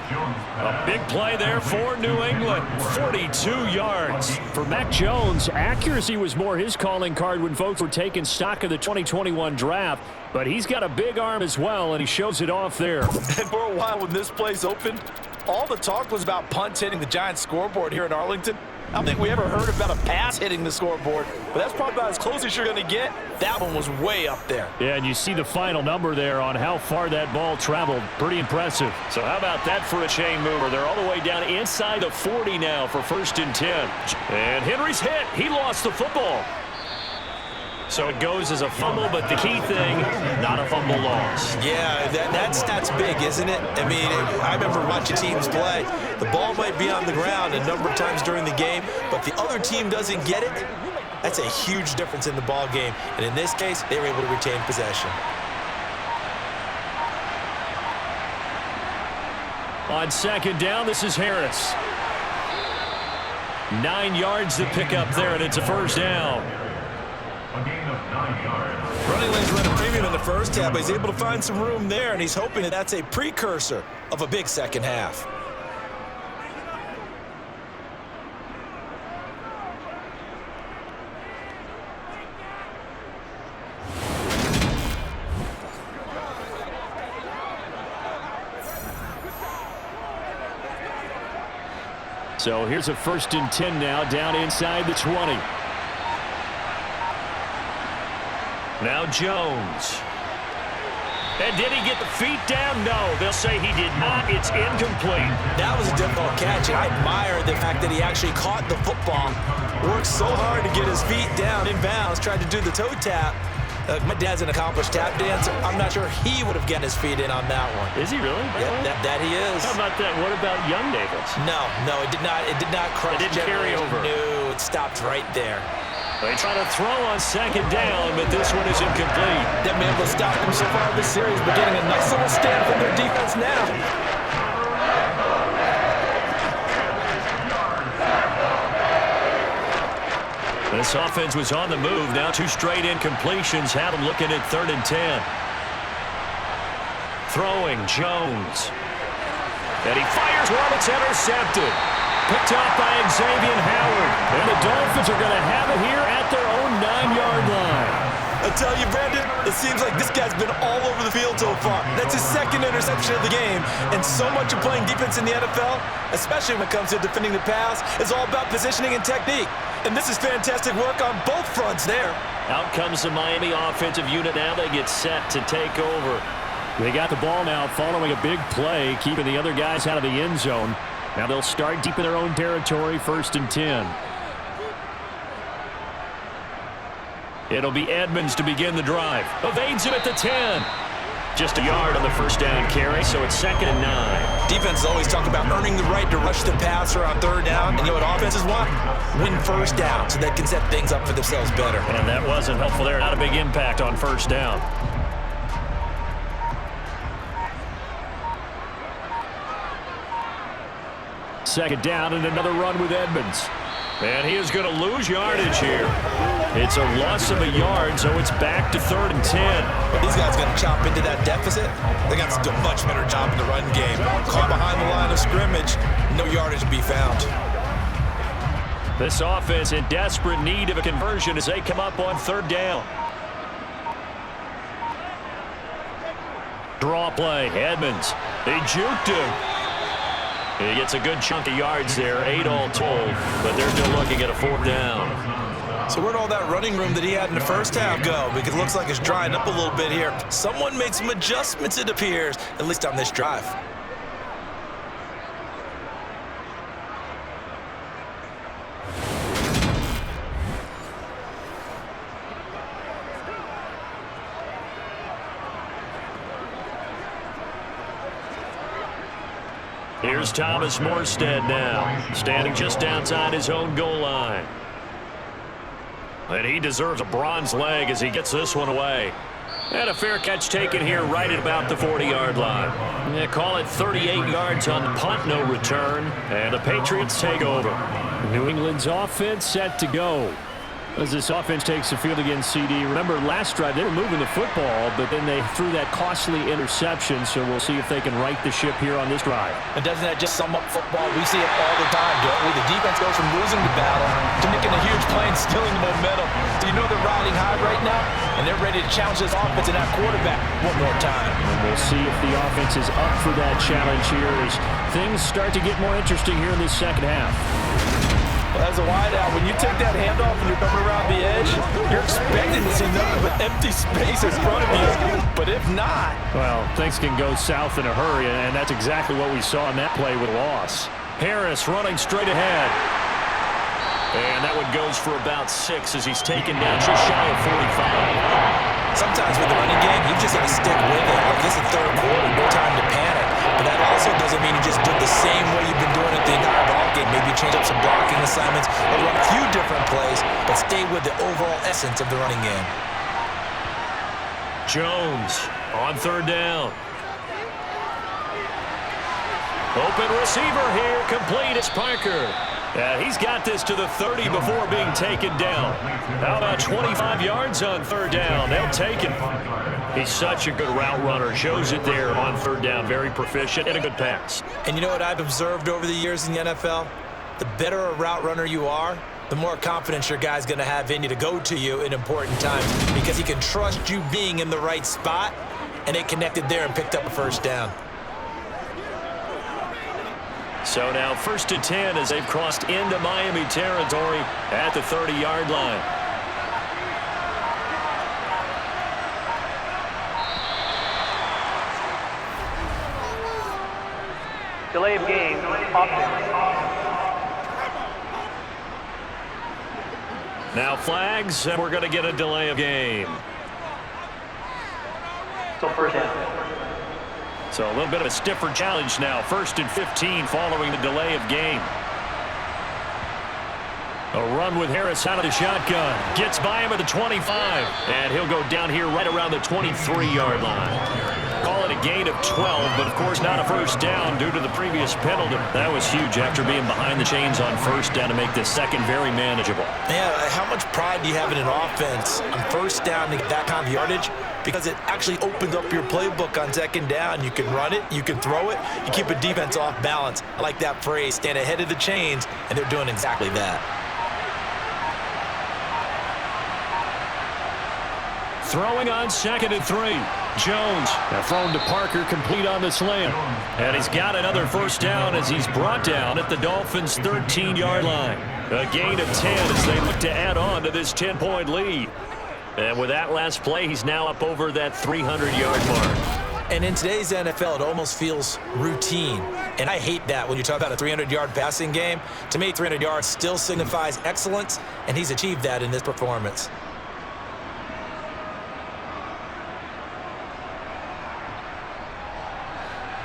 B: A big play there for New England. 42 yards. For Mac Jones, accuracy was more his calling card when folks were taking stock of the 2021 draft. But he's got a big arm as well, and he shows it off there.
C: And for a while when this place opened, all the talk was about punts hitting the Giants scoreboard here in Arlington. I don't think we ever heard about a pass hitting the scoreboard, but that's probably about as close as you're going to get. That one was way up there.
B: Yeah, and you see the final number there on how far that ball traveled. Pretty impressive. So how about that for a chain mover? They're all the way down inside the 40 now for 1st and 10. And Henry's hit. He lost the football. So it goes as a fumble, but the key thing, not a fumble loss.
C: Yeah, that's big, isn't it? I mean, I remember watching teams play. The ball might be on the ground a number of times during the game, but the other team doesn't get it. That's a huge difference in the ball game. And in this case, they were able to retain possession.
B: On 2nd down, this is Harris. 9 yards to pick up there, and it's a 1st down.
C: Running lanes run a premium in the first half, but he's able to find some room there, and he's hoping that that's a precursor of a big second half.
B: So here's a 1st and 10 now, down inside the 20. Now Jones. And did he get the feet down? No, they'll say he did not. It's incomplete.
C: That was a difficult catch, and I admire the fact that he actually caught the football. Worked so hard to get his feet down in bounds, tried to do the toe tap, My dad's an accomplished tap dancer. I'm not sure he would have gotten his feet in on that one.
B: Is he really?
C: Yeah, that he is.
B: How about that? What about young Davis?
C: No, it did not. It did not crush.
B: It didn't carry over.
C: No, it stopped right there.
B: They try to throw on second down, but this one is incomplete.
C: That man will stop them so far this series, but getting a nice little stand from their defense now.
B: This offense was on the move. Now 2 straight incompletions have them looking at 3rd and 10. Throwing, Jones. And he fires one. It's intercepted. Picked up by Xavier Howard. And the Dolphins are going to have it here at their own 9-yard line.
C: I tell you, Brandon, it seems like this guy's been all over the field so far. That's his 2nd interception of the game. And so much of playing defense in the NFL, especially when it comes to defending the pass, is all about positioning and technique. And this is fantastic work on both fronts there.
B: Out comes the Miami offensive unit. Now they get set to take over. They got the ball now following a big play, keeping the other guys out of the end zone. Now they'll start deep in their own territory, 1st and 10. It'll be Edmonds to begin the drive. Evades him at the 10. Just a yard on the 1st down carry, so it's 2nd and 9.
C: Defenses always talk about earning the right to rush the passer on 3rd down. And you know what offenses want? Win 1st down so they can set things up for themselves better.
B: And that wasn't helpful there. Not a big impact on 1st down. Second down and another run with Edmonds. And he is going to lose yardage here. It's a loss of a yard, so it's back to 3rd and 10.
C: These guys going to chop into that deficit. They got to do a much better job in the run game. Caught behind the line of scrimmage, no yardage to be found.
B: This offense in desperate need of a conversion as they come up on 3rd down. Draw play, Edmonds. They juked him. He gets a good chunk of yards there, 8 all told, but they're still looking at a 4th down.
C: So where'd all that running room that he had in the 1st half go? Because it looks like it's drying up a little bit here. Someone made some adjustments, it appears, at least on this drive.
B: Here's Thomas Morstead now, standing just outside his own goal line. And he deserves a bronze leg as he gets this one away. And a fair catch taken here right at about the 40-yard line. They call it 38 yards on the punt, no return. And the Patriots take over. New England's offense set to go. As this offense takes the field against CD. Remember, last drive, they were moving the football, but then they threw that costly interception, so we'll see if they can right the ship here on this drive.
C: And doesn't that just sum up football? We see it all the time, don't we? The defense goes from losing the battle to making a huge play and stealing the momentum. So you know they're riding high right now, and they're ready to challenge this offense and that quarterback one more time.
B: And we'll see if the offense is up for that challenge here as things start to get more interesting here in this 2nd half.
C: As a wideout, when you take that handoff and you're coming around the edge, you're expecting to see nothing but empty space in front of you. But if not...
B: Well, things can go south in a hurry, and that's exactly what we saw in that play with loss. Harris running straight ahead. And that one goes for about 6 as he's taken down just shy of 45.
C: Sometimes with the running game, you just got to stick with it. Like this is 3rd quarter, no time to panic. But that also doesn't mean you just do it the same way you've been doing it the entire ball game. Maybe change up some blocking assignments or run a few different plays, but stay with the overall essence of the running game.
B: Jones on 3rd down. Open receiver here, complete. It's Parker. He's got this to the 30 before being taken down. How about 25 yards on 3rd down? They'll take it. He's such a good route runner. Shows it there on 3rd down. Very proficient and a good pass.
C: And you know what I've observed over the years in the NFL? The better a route runner you are, the more confidence your guy's going to have in you to go to you in important times because he can trust you being in the right spot, and they connected there and picked up a 1st down.
B: So now 1st and 10 as they've crossed into Miami territory at the 30-yard line.
D: Delay of game, offense.
B: Now flags, and we're going to get a delay of game.
D: So first down.
B: So a little bit of a stiffer challenge now. 1st and 15 following the delay of game. A run with Harris out of the shotgun. Gets by him at the 25. And he'll go down here right around the 23-yard line. Call it a gain of 12, but of course not a first down due to the previous penalty. That was huge after being behind the chains on first down to make this second very manageable.
C: Yeah, how much pride do you have in an offense on first down to get that kind of yardage? Because it actually opens up your playbook on second down. You can run it, you can throw it, you keep a defense off balance. I like that phrase, stand ahead of the chains, and they're doing exactly that.
B: Throwing on 2nd and 3. Jones, thrown to Parker, complete on the slant. And he's got another first down as he's brought down at the Dolphins' 13-yard line. A gain of 10 as they look to add on to this 10-point lead. And with that last play, he's now up over that 300-yard mark.
C: And in today's NFL, it almost feels routine. And I hate that when you talk about a 300-yard passing game. To me, 300 yards still signifies excellence, and he's achieved that in this performance.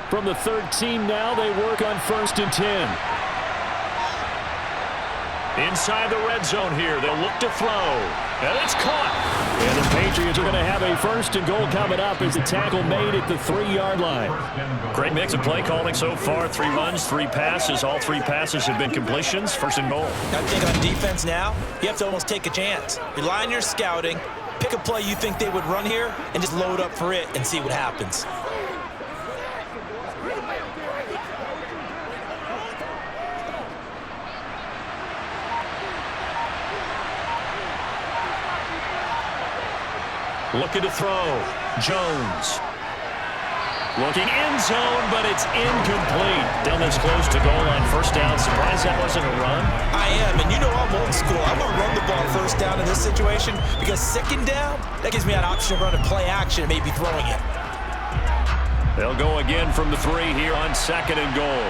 B: From the 13 now, they work on 1st and 10. Inside the red zone here, they'll look to throw. And it's caught. And the Patriots are going to have a 1st and goal coming up as the tackle made at the 3-yard line. Great mix of play calling so far. 3 runs, 3 passes. All 3 passes have been completions. 1st and goal.
C: I think on defense now, you have to almost take a chance. Rely on your scouting. Pick a play you think they would run here and just load up for it and see what happens.
B: Looking to throw. Jones. Looking end zone, but it's incomplete. Down this close to goal on first down. Surprised that wasn't a run?
C: I am, and you know I'm old school. I want to run the ball first down in this situation because second down, that gives me an option to run a play action, maybe throwing it.
B: They'll go again from the 3 here on 2nd and goal.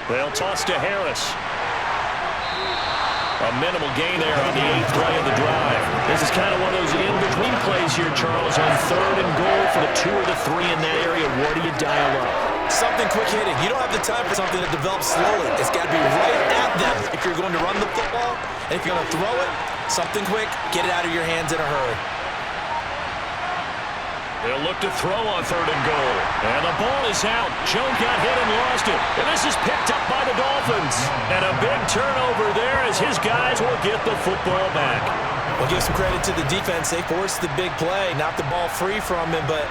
B: They'll toss to Harris. A minimal gain there on the 8th play of the drive. This is kind of one of those in-between plays here, Charles, on 3rd and goal for the 2 or the 3 in that area. What do you dial up?
C: Something quick hitting. You don't have the time for something that develops slowly. It's got to be right at them if you're going to run the football. And if you're going to throw it, something quick, get it out of your hands in a hurry.
B: They'll look to throw on 3rd and goal. And the ball is out. Jones got hit and lost it. And this is picked up by the Dolphins. And a big turnover there as his guys will get the football back.
C: We'll give some credit to the defense. They forced the big play, knocked the ball free from him, but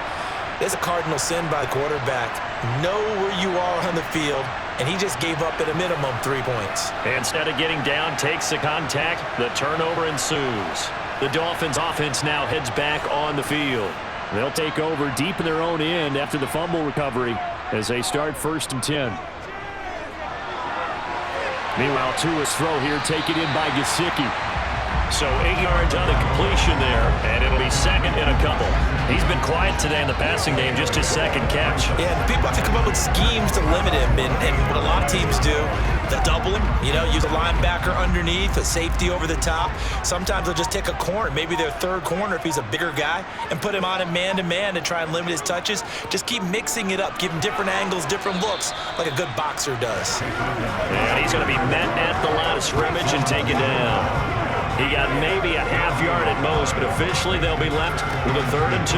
C: there's a cardinal sin by the quarterback. Know where you are on the field, and he just gave up at a minimum 3 points.
B: Instead of getting down, takes the contact. The turnover ensues. The Dolphins offense now heads back on the field. They'll take over deep in their own end after the fumble recovery as they start 1st and 10. Meanwhile, Tua's throw here taken in by Gesicki. So 8 yards on the completion there, and it'll be 2nd and a couple. He's been quiet today in the passing game, just his 2nd catch.
C: Yeah, people have to come up with schemes to limit him, and what a lot of teams do, they'll double him, use a linebacker underneath, a safety over the top. Sometimes they'll just take a corner, maybe their 3rd corner if he's a bigger guy, and put him on him man-to-man to try and limit his touches. Just keep mixing it up, give him different angles, different looks, like a good boxer does.
B: And he's going to be met at the line of scrimmage and taken down. He got maybe a half yard at most, but officially they'll be left with a 3rd and 2.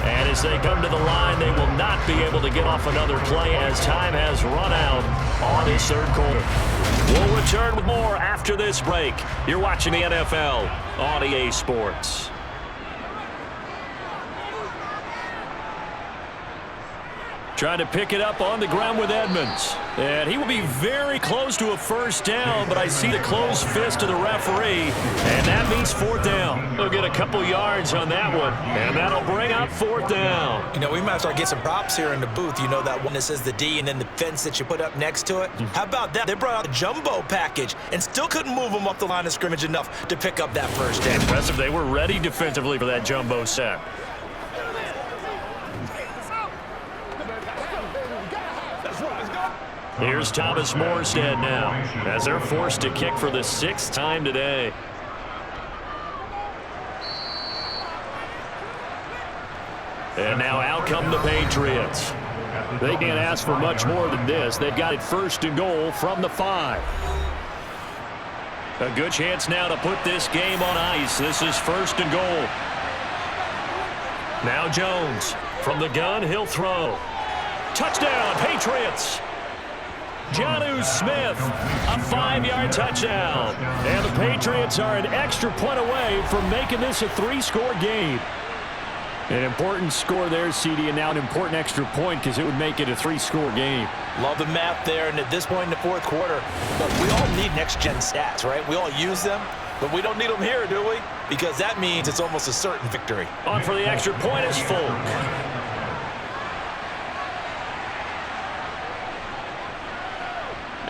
B: And as they come to the line, they will not be able to get off another play as time has run out on this 3rd quarter. We'll return with more after this break. You're watching the NFL on EA Sports. Trying to pick it up on the ground with Edmonds. And he will be very close to a first down, but I see the closed fist of the referee, and that means 4th down. They'll get a couple yards on that one, and that'll bring up 4th down.
C: We might start getting some props here in the booth. That one that says the D and then the fence that you put up next to it. How about that? They brought out the jumbo package and still couldn't move them up the line of scrimmage enough to pick up that first down.
B: Impressive. They were ready defensively for that jumbo sack. Here's Thomas Morstead now, as they're forced to kick for the 6th time today. And now out come the Patriots. They can't ask for much more than this. They've got it 1st and goal from the 5. A good chance now to put this game on ice. This is 1st and goal. Now Jones from the gun. He'll throw. Touchdown, Patriots. Jonnu Smith, a 5-yard touchdown. And the Patriots are an extra point away from making this a 3-score game. An important score there, CD, and now an important extra point because it would make it a 3-score game.
C: Love the math there, and at this point in the 4th quarter, look, we all need next-gen stats, right? We all use them, but we don't need them here, do we? Because that means it's almost a certain victory.
B: On for the extra point is Folk.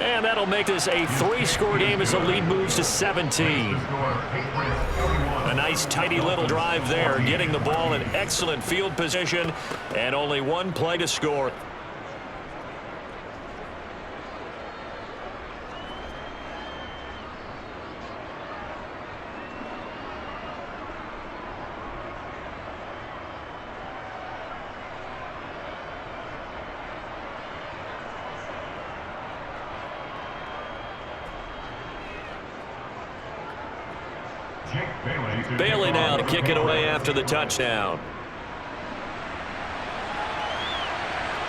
B: And that'll make this a 3-score game as the lead moves to 17. A nice, tidy little drive there, getting the ball in excellent field position, and only one play to score. Bailey now to kick it away after the touchdown.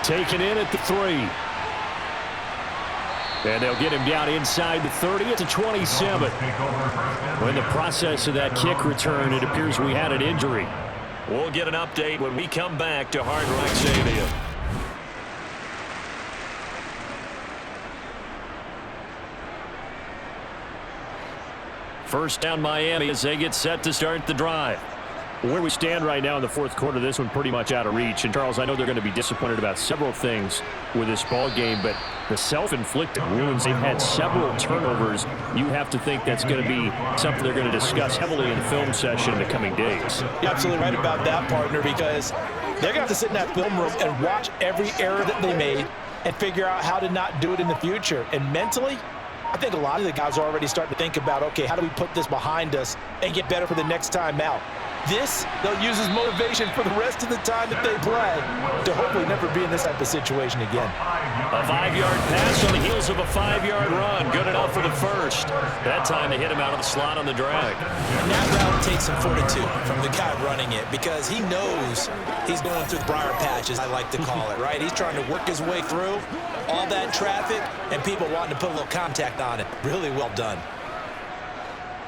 B: Taken in at the 3. And they'll get him down inside the 30 at the 27. In the process of that kick return, it appears we had an injury. We'll get an update when we come back to Hard Rock Stadium. First down Miami as they get set to start the drive. Where we stand right now in the 4th quarter, this one pretty much out of reach. And Charles, I know they're going to be disappointed about several things with this ball game, but the self-inflicted wounds, they've had several turnovers. You have to think that's going to be something they're going to discuss heavily in the film session in the coming days.
C: You're absolutely right about that, partner, because they're going to have to sit in that film room and watch every error that they made and figure out how to not do it in the future. And mentally, I think a lot of the guys are already starting to think about, okay, how do we put this behind us and get better for the next time out? This, they'll use as motivation for the rest of the time that they play to hopefully never be in this type of situation again.
B: A 5-yard pass on the heels of a 5-yard run. Good enough for the 1st. That time they hit him out of the slot on the drag.
C: And that route takes some fortitude from the guy running it because he knows he's going through the briar patch, as I like to call it, right? He's trying to work his way through all that traffic and people wanting to put a little contact on it. Really well done.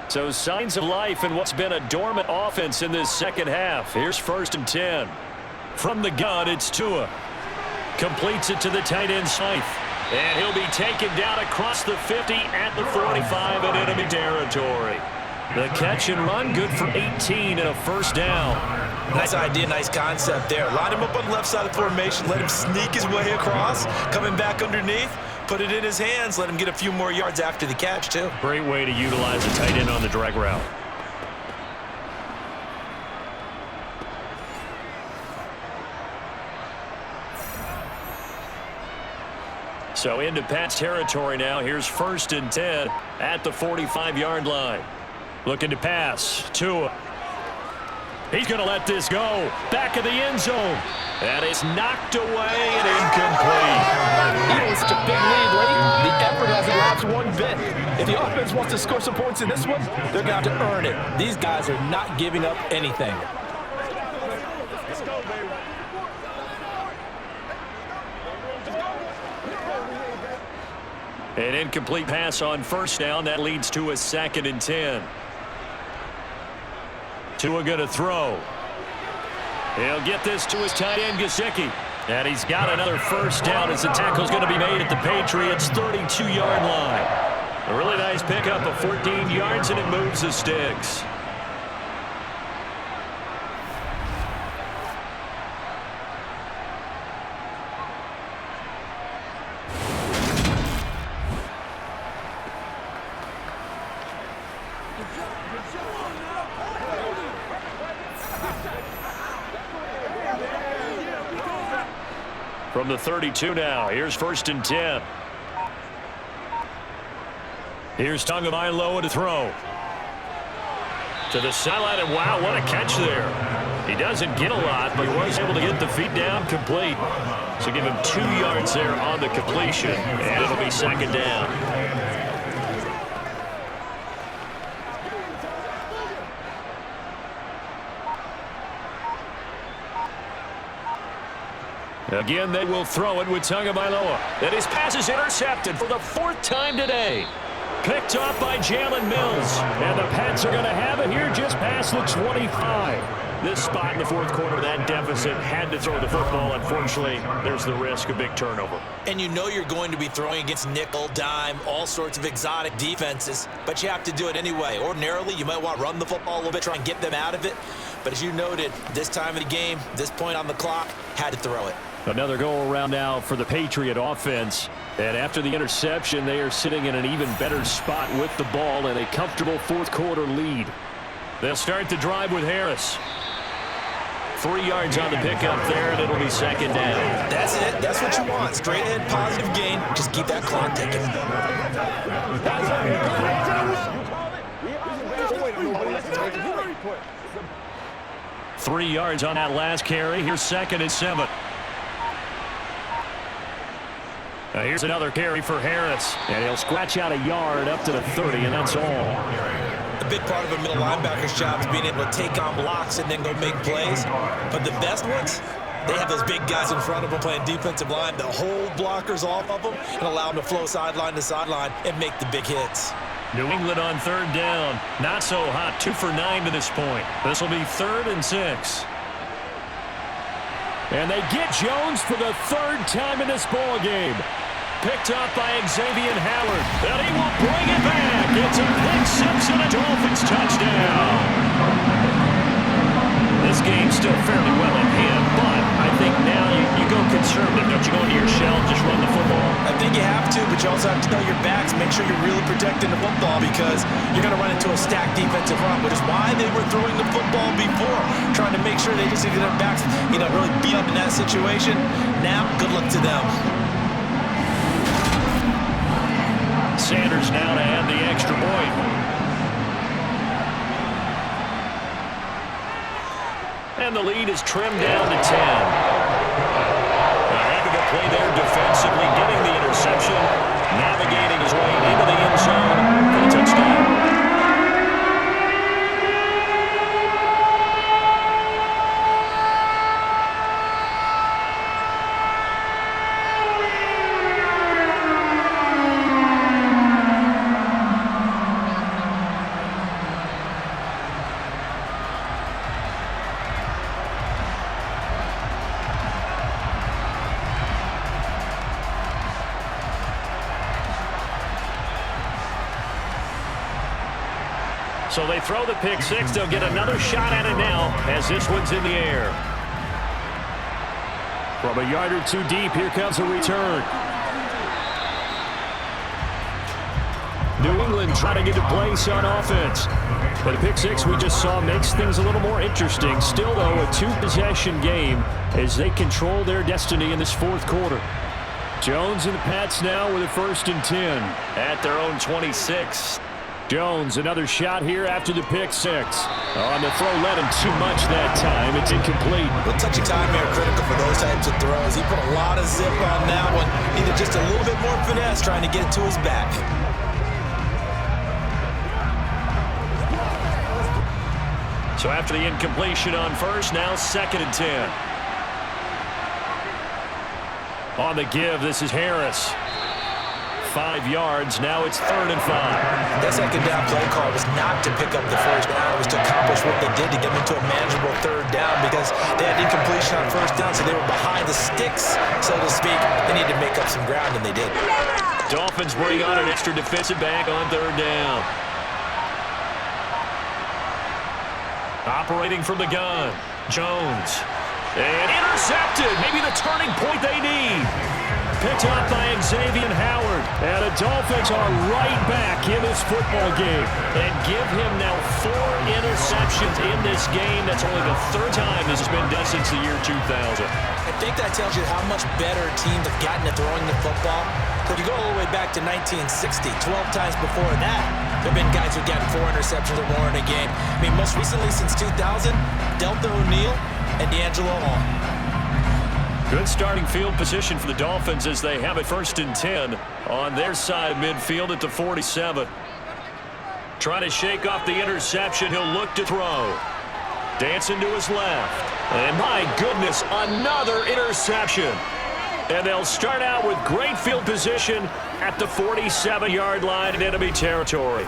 B: So signs of life in what's been a dormant offense in this 2nd half. Here's 1st and 10. From the gun, it's Tua. Completes it to the tight end Smythe. And he'll be taken down across the 50 at the 45 in enemy territory. The catch and run good for 18 and a 1st down.
C: Nice idea, nice concept there. Line him up on the left side of the formation, let him sneak his way across, coming back underneath, put it in his hands, let him get a few more yards after the catch, too.
B: Great way to utilize a tight end on the drag route. So into Pat's territory now. Here's 1st and 10 at the 45-yard line. Looking to pass. Tua. He's going to let this go. Back of the end zone. And it's knocked away and incomplete.
C: It's such a big lead late. The effort hasn't lapsed one bit. If the offense wants to score some points in this one, they're going to have to earn it. These guys are not giving up anything.
B: An incomplete pass on 1st down. That leads to a 2nd and 10. Tua going to throw. He'll get this to his tight end, Gesicki. And he's got another 1st down as the tackle's going to be made at the Patriots' 32-yard line. A really nice pickup of 14 yards, and it moves the sticks. From the 32 now, here's 1st and 10. Here's Tagovailoa to throw. To the sideline, and wow, what a catch there. He doesn't get a lot, but he was able to get the feet down complete. So give him 2 yards there on the completion, and it'll be second down. Again, they will throw it with Tagovailoa. And his pass is intercepted for the 4th time today. Picked off by Jalen Mills. And the Pats are going to have it here just past the 25. This spot in the 4th quarter, that deficit, had to throw the football. Unfortunately, there's the risk of big turnover.
C: And you know you're going to be throwing against nickel, dime, all sorts of exotic defenses, but you have to do it anyway. Ordinarily, you might want to run the football a little bit, try and get them out of it. But as you noted, this time of the game, this point on the clock, had to throw it.
B: Another goal around now for the Patriot offense. And after the interception, they are sitting in an even better spot with the ball and a comfortable 4th quarter lead. They'll start the drive with Harris. 3 yards on the pickup there, and it'll be second down.
C: That's it. That's what you want. Straight ahead, positive gain. Just keep that clock ticking.
B: 3 yards on that last carry. Here's 2nd and 7. Here's another carry for Harris, and he'll scratch out a yard up to the 30, and that's all.
C: A big part of a middle linebacker's job is being able to take on blocks and then go make plays. But the best ones, they have those big guys in front of them playing defensive line that hold blockers off of them and allow them to flow sideline to sideline and make the big hits.
B: New England on 3rd down. Not so hot. 2 for 9 to this point. This will be 3rd and 6. And they get Jones for the 3rd time in this ball game. Picked up by Xavier Howard. And he will bring it back. It's a pick 6 and a Dolphins touchdown. This game's still fairly well in hand, but I think now you go conservative. Don't you go into your shell and just run the football?
C: I think you have to, but you also have to know your backs. Make sure you're really protecting the football because you're going to run into a stacked defensive front, which is why they were throwing the football before, trying to make sure they just get their backs, really beat up in that situation. Now, good luck to them.
B: Sanders now to add the extra point. And the lead is trimmed down to 10. Having a play there defensively, getting the interception, navigating his way into the end zone for the touchdown. So they throw the pick 6. They'll get another shot at it now as this one's in the air. From a yard or 2 deep, here comes a return. New England trying to get to place on offense. But the pick 6 we just saw makes things a little more interesting. Still, though, a 2-possession game as they control their destiny in this 4th quarter. Jones and the Pats now with a 1st and 10 at their own 26. Jones, another shot here after the pick 6. On the throw, led him too much that time. It's incomplete.
C: Well, touching time here critical for those types of throws. He put a lot of zip on that one. Needed just a little bit more finesse trying to get it to his back.
B: So after the incompletion on 1st, now 2nd and 10. On the give, this is Harris. 5 yards. Now it's 3rd and 5.
C: That second down play call was not to pick up the 1st down. It was to accomplish what they did to get them into a manageable 3rd down because they had incompletion on 1st down, so they were behind the sticks, so to speak. They needed to make up some ground, and they did.
B: Dolphins bring on an extra defensive back on 3rd down. Operating from the gun, Jones. And intercepted. Maybe the turning point they need. Picked up by Xavier Howard. And the Dolphins are right back in this football game. And give him now 4 interceptions in this game. That's only the 3rd time this has been done since the year 2000.
C: I think that tells you how much better teams have gotten at throwing the football. If you go all the way back to 1960, 12 times before that, there have been guys who've gotten 4 interceptions or more in a game. I mean, most recently since 2000, Delta O'Neal and D'Angelo Hall.
B: Good starting field position for the Dolphins as they have it 1st and 10 on their side of midfield at the 47. Trying to shake off the interception. He'll look to throw. Dancing to his left. And my goodness, another interception. And they'll start out with great field position at the 47-yard line in enemy territory.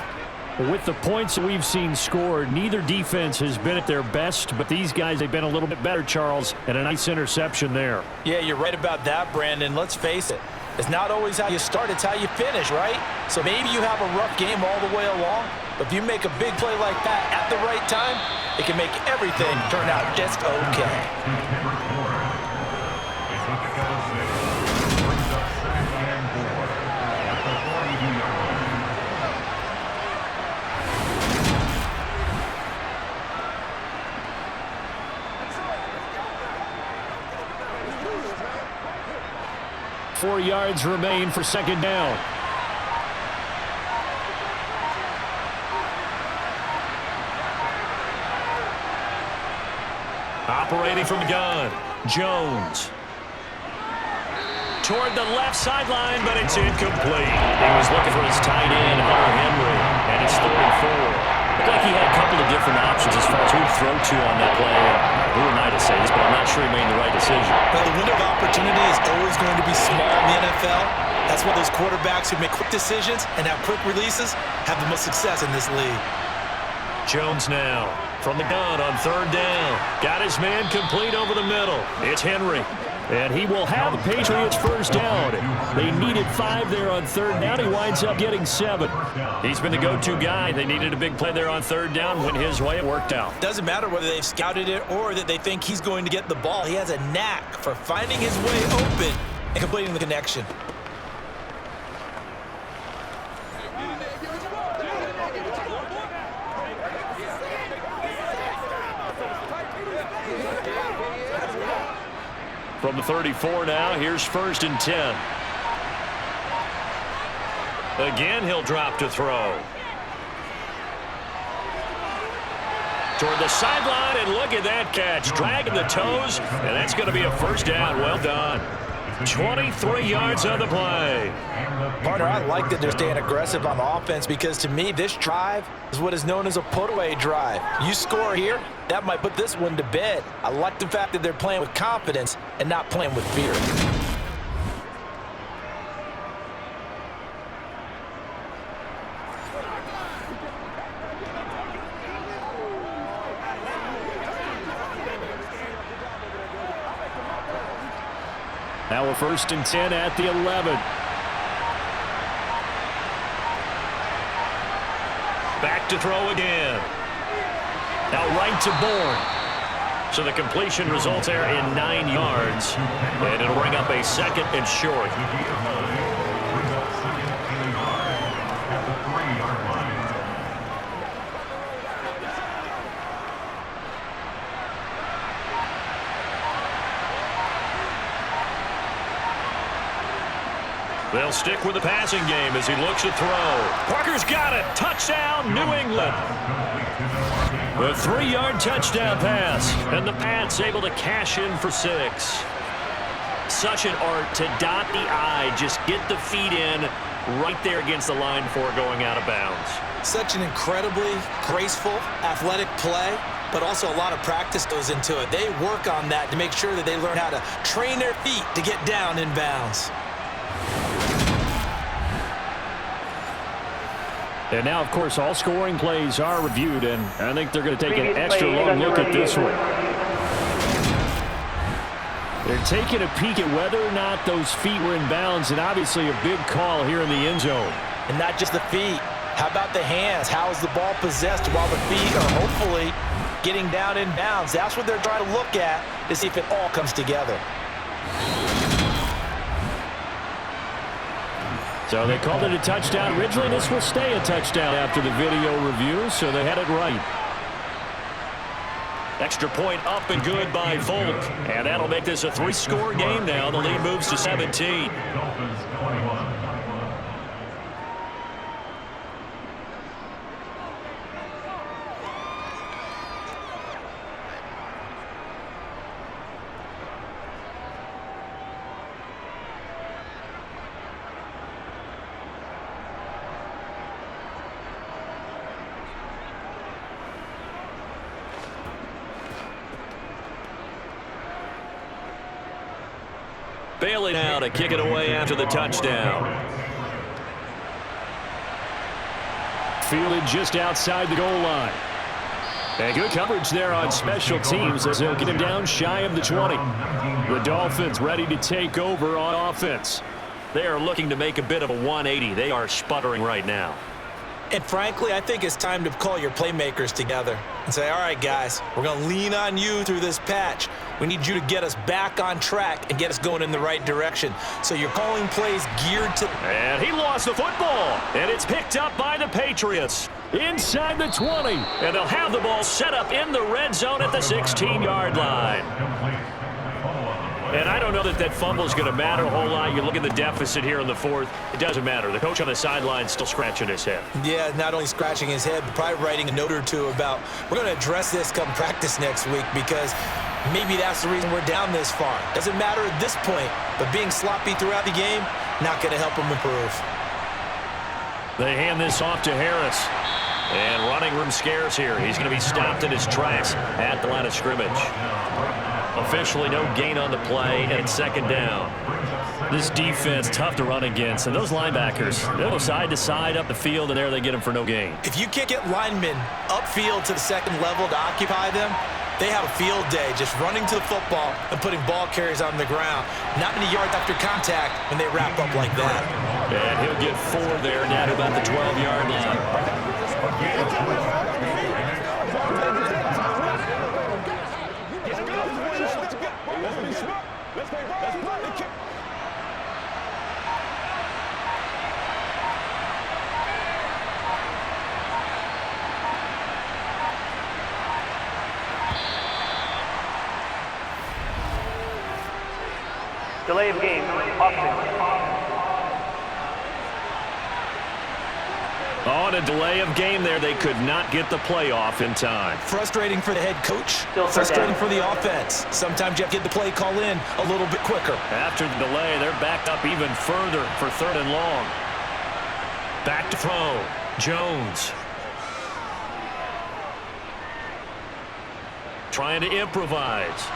F: With the points that we've seen scored, neither defense has been at their best, but these guys have been a little bit better, Charles, and a nice interception there.
C: Yeah, you're right about that, Brandon. Let's face it. It's not always how you start, it's how you finish, right? So maybe you have a rough game all the way along, but if you make a big play like that at the right time, it can make everything turn out just okay.
F: 4 yards remain for 2nd down.
B: Operating from the gun, Jones. Toward the left sideline, but it's incomplete. He was looking for his tight end, Hunter Henry, and it's 3rd and 4. Looked like he had a couple of different options as far as who to throw to on that play. Who am I to say this, but I'm not sure he made the right decision.
C: Well, the window of opportunity is always going to be small in the NFL. That's why those quarterbacks who make quick decisions and have quick releases have the most success in this league.
B: Jones now from the gun on 3rd down. Got his man complete over the middle. It's Henry.
F: And he will have the Patriots 1st down. They needed 5 there on 3rd down. He winds up getting 7.
B: He's been the go-to guy. They needed a big play there on 3rd down. Went his way. It worked out.
C: Doesn't matter whether they've scouted it or that they think he's going to get the ball. He has a knack for finding his way open and completing the connection.
B: From the 34 now, here's 1st and 10. Again, he'll drop to throw. Toward the sideline, and look at that catch. Dragging the toes, and that's going to be a 1st down. Well done. 23 yards on the play.
C: Partner, I like that they're staying aggressive on the offense because, to me, this drive is what is known as a put-away drive. You score here, that might put this one to bed. I like the fact that they're playing with confidence and not playing with fear.
F: Now a 1st and 10 at the 11.
B: Back to throw again. Now right to Bourne. So the completion results there in 9 yards. And it'll bring up a 2nd and short. They'll stick with the passing game as he looks to throw. Parker's got it. Touchdown, New England. A 3-yard touchdown pass. And the Pats able to cash in for 6. Such an art to dot the I. Just get the feet in right there against the line before going out of bounds.
C: Such an incredibly graceful, athletic play, but also a lot of practice goes into it. They work on that to make sure that they learn how to train their feet to get down in bounds.
F: And now, of course, all scoring plays are reviewed, and I think they're going to take an extra long look at this one. They're taking a peek at whether or not those feet were in bounds, and obviously a big call here in the end zone.
C: And not just the feet. How about the hands? How is the ball possessed while the feet are hopefully getting down in bounds? That's what they're trying to look at to see if it all comes together.
F: So they called it a touchdown. Originally, this will stay a touchdown after the video review, so they had it right.
B: Extra point up and good by Volk. And that'll make this a 3-score game now. The lead moves to 17. Bailey now to kick it away after the touchdown.
F: Fielded just outside the goal line. And good coverage there on special teams as they'll get him down shy of the 20. The Dolphins ready to take over on offense.
B: They are looking to make a bit of a 180. They are sputtering right now.
C: And frankly, I think it's time to call your playmakers together and say, all right, guys, we're going to lean on you through this patch. We need you to get us back on track and get us going in the right direction. So you're calling plays geared to...
F: And he lost the football, and it's picked up by the Patriots inside the 20.
B: And they'll have the ball set up in the red zone at the 16-yard line. And I don't know that that fumble is going to matter a whole lot. You look at the deficit here in the fourth. It doesn't matter. The coach on the sideline still scratching his head.
C: Yeah, not only scratching his head, but probably writing a note or two about, we're going to address this come practice next week because maybe that's the reason we're down this far. Doesn't matter at this point, but being sloppy throughout the game, not going to help him improve.
F: They hand this off to Harris.
B: And running room scarce here. He's going to be stopped in his tracks at the line of scrimmage. Officially no gain on the play, and it's second down.
F: This defense tough to run against, and those linebackers, they'll go side to side up the field, and there they get them for no gain.
C: If you can't get linemen upfield to the second level to occupy them, they have a field day just running to the football and putting ball carriers on the ground. Not many yards after contact when they wrap up like that.
B: And he'll get 4 there, down to about the 12-yard line.
D: Delay of game, offense.
F: On a delay of game there, they could not get the play off in time.
C: Frustrating for the head coach, frustrating for the offense. Sometimes you have to get the play call in a little bit quicker.
F: After the delay, they're backed up even further for 3rd and long. Back to throw. Jones. Trying to improvise.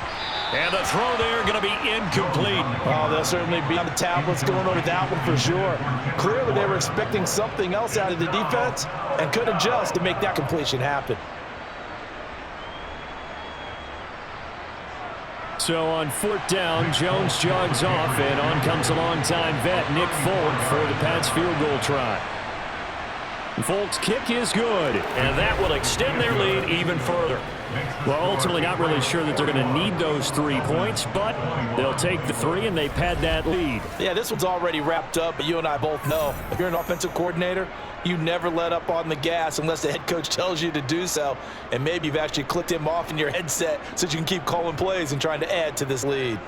F: And the throw there going to be incomplete.
C: Oh, they'll certainly be on the tablets going over that one for sure. Clearly they were expecting something else out of the defense and could adjust to make that completion happen.
F: So on 4th down, Jones jogs off, and on comes a longtime vet, Nick Folk, for the Pats field goal try. Folk's kick is good,
B: and that will extend their lead even further.
F: Well, ultimately not really sure that they're going to need those 3 points, but they'll take the 3 and they pad that lead.
C: Yeah, this one's already wrapped up, but you and I both know if you're an offensive coordinator, you never let up on the gas unless the head coach tells you to do so. And maybe you've actually clicked him off in your headset so you can keep calling plays and trying to add to this lead.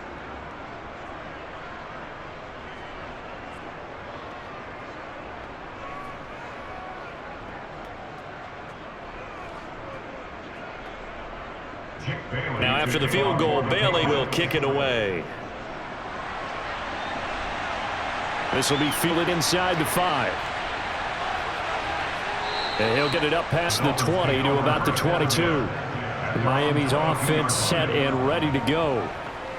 B: Now after the field goal, Bailey will kick it away.
F: This will be fielded inside the 5. And he'll get it up past the 20 to about the 22. Miami's offense set and ready to go.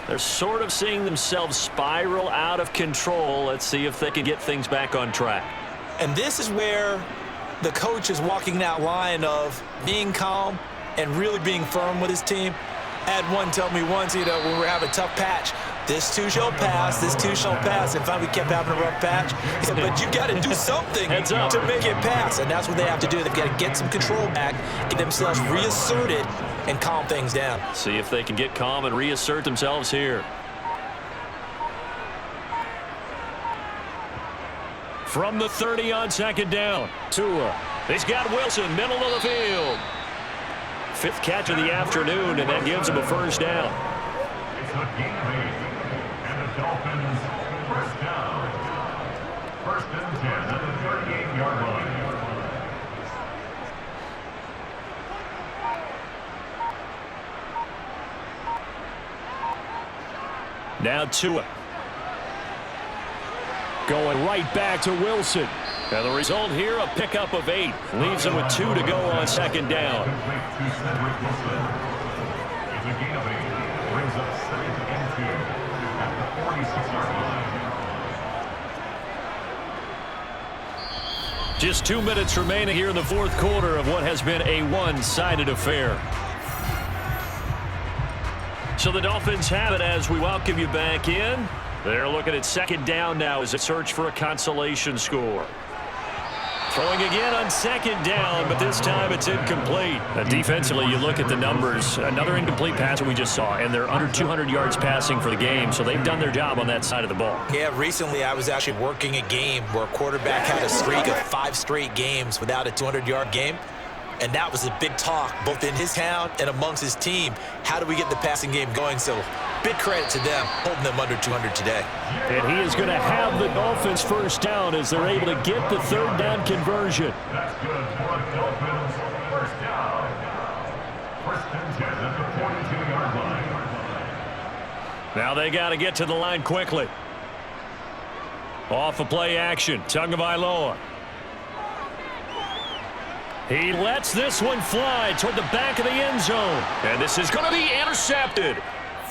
B: They're sort of seeing themselves spiral out of control. Let's see if they can get things back on track.
C: And this is where the coach is walking that line of being calm and really being firm with his team. I had one tell me once, when we're having a tough patch, this too shall pass, this too shall pass. And finally we kept having a rough patch. He said, but you got to do something to make it pass. And that's what they have to do. They've got to get some control back, get themselves reasserted, and calm things down.
B: See if they can get calm and reassert themselves here.
F: From the 30 on 2nd down, Tua. He's got Wilson, middle of the field. 5th catch of the afternoon, and that gives him a 1st down.
G: It's a gain of 8, and the Dolphins 1st down. 1st and 10 at the 38-yard line.
F: Now Tua. Going right back to Wilson.
B: And the result here, a pickup of 8. Leaves him with 2 to go on 2nd down.
G: It's a gain of 8, brings up 2nd and 2. at the 46-yard line.
B: Just 2 minutes remaining here in the fourth quarter of what has been a one-sided affair. So the Dolphins have it as we welcome you back in. They're looking at second down now as a search for a consolation score. Throwing again on second down, but this time it's incomplete. Defensively, you look at the numbers. Another incomplete pass that we just saw, and they're under 200 yards passing for the game, so they've done their job on that side of the ball.
C: Yeah, recently I was actually working a game where a quarterback had a streak of 5 straight games without a 200-yard game. And that was a big talk, both in his town and amongst his team. How do we get the passing game going? So big credit to them, holding them under 200 today.
B: And he is going to have the Dolphins first down as they're able to get the third down conversion.
G: That's good for the Dolphins. First down. First and 10 at the 42-yard line.
B: Now they got to get to the line quickly. Off of play action, Tagovailoa. He lets this one fly toward the back of the end zone. And this is going to be intercepted.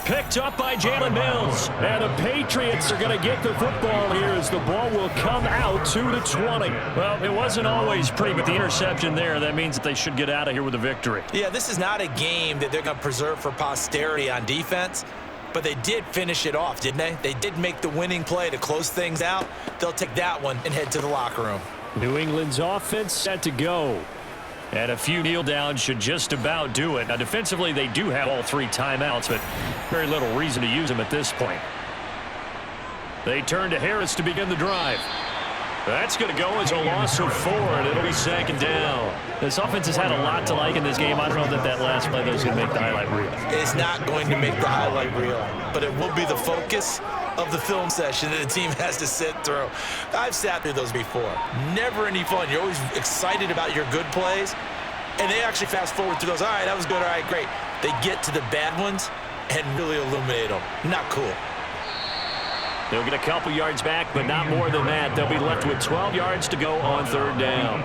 B: Picked up by Jalen Mills. And the Patriots are going to get the football here as the ball will come out to the 20. Well, it wasn't always pretty, but the interception there, that means that they should get out of here with a victory.
C: Yeah, this is not a game that they're going to preserve for posterity on defense. But they did finish it off, didn't they? They did make the winning play to close things out. They'll take that one and head to the locker room.
B: New England's offense set to go. And a few kneel downs should just about do it. Now, defensively, they do have all 3 timeouts, but very little reason to use them at this point. They turn to Harris to begin the drive. That's going to go as a loss of 4, and it'll be second down. This offense has had a lot to like in this game. I don't know that last play is going to make the highlight reel.
C: It's not going to make the highlight reel, but it will be the focus of the film session that the team has to sit through. I've sat through those before. Never any fun. You're always excited about your good plays, and they actually fast forward through those. All right, that was good. All right, great. They get to the bad ones and really illuminate them. Not cool.
B: They'll get a couple yards back, but not more than that. They'll be left with 12 yards to go on third down.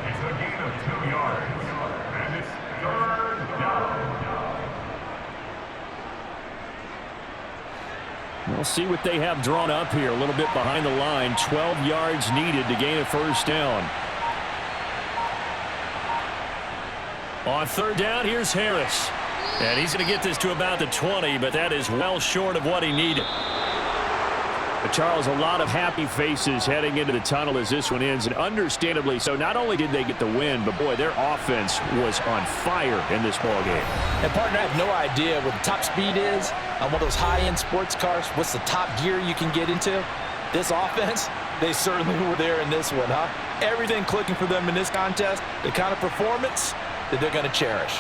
G: It's a gain of 2 yards, and it's third down.
B: We'll see what they have drawn up here. A little bit behind the line. 12 yards needed to gain a first down. On third down, here's Harris. And he's going to get this to about the 20, but that is well short of what he needed. But Charles, a lot of happy faces heading into the tunnel as this one ends, and understandably so. Not only did they get the win, but boy, their offense was on fire in this ballgame.
C: And partner, I have no idea what the top speed is on one of those high-end sports cars. What's the top gear you can get into? This offense, they certainly were there in this one, huh? Everything clicking for them in this contest, the kind of performance that they're going to cherish.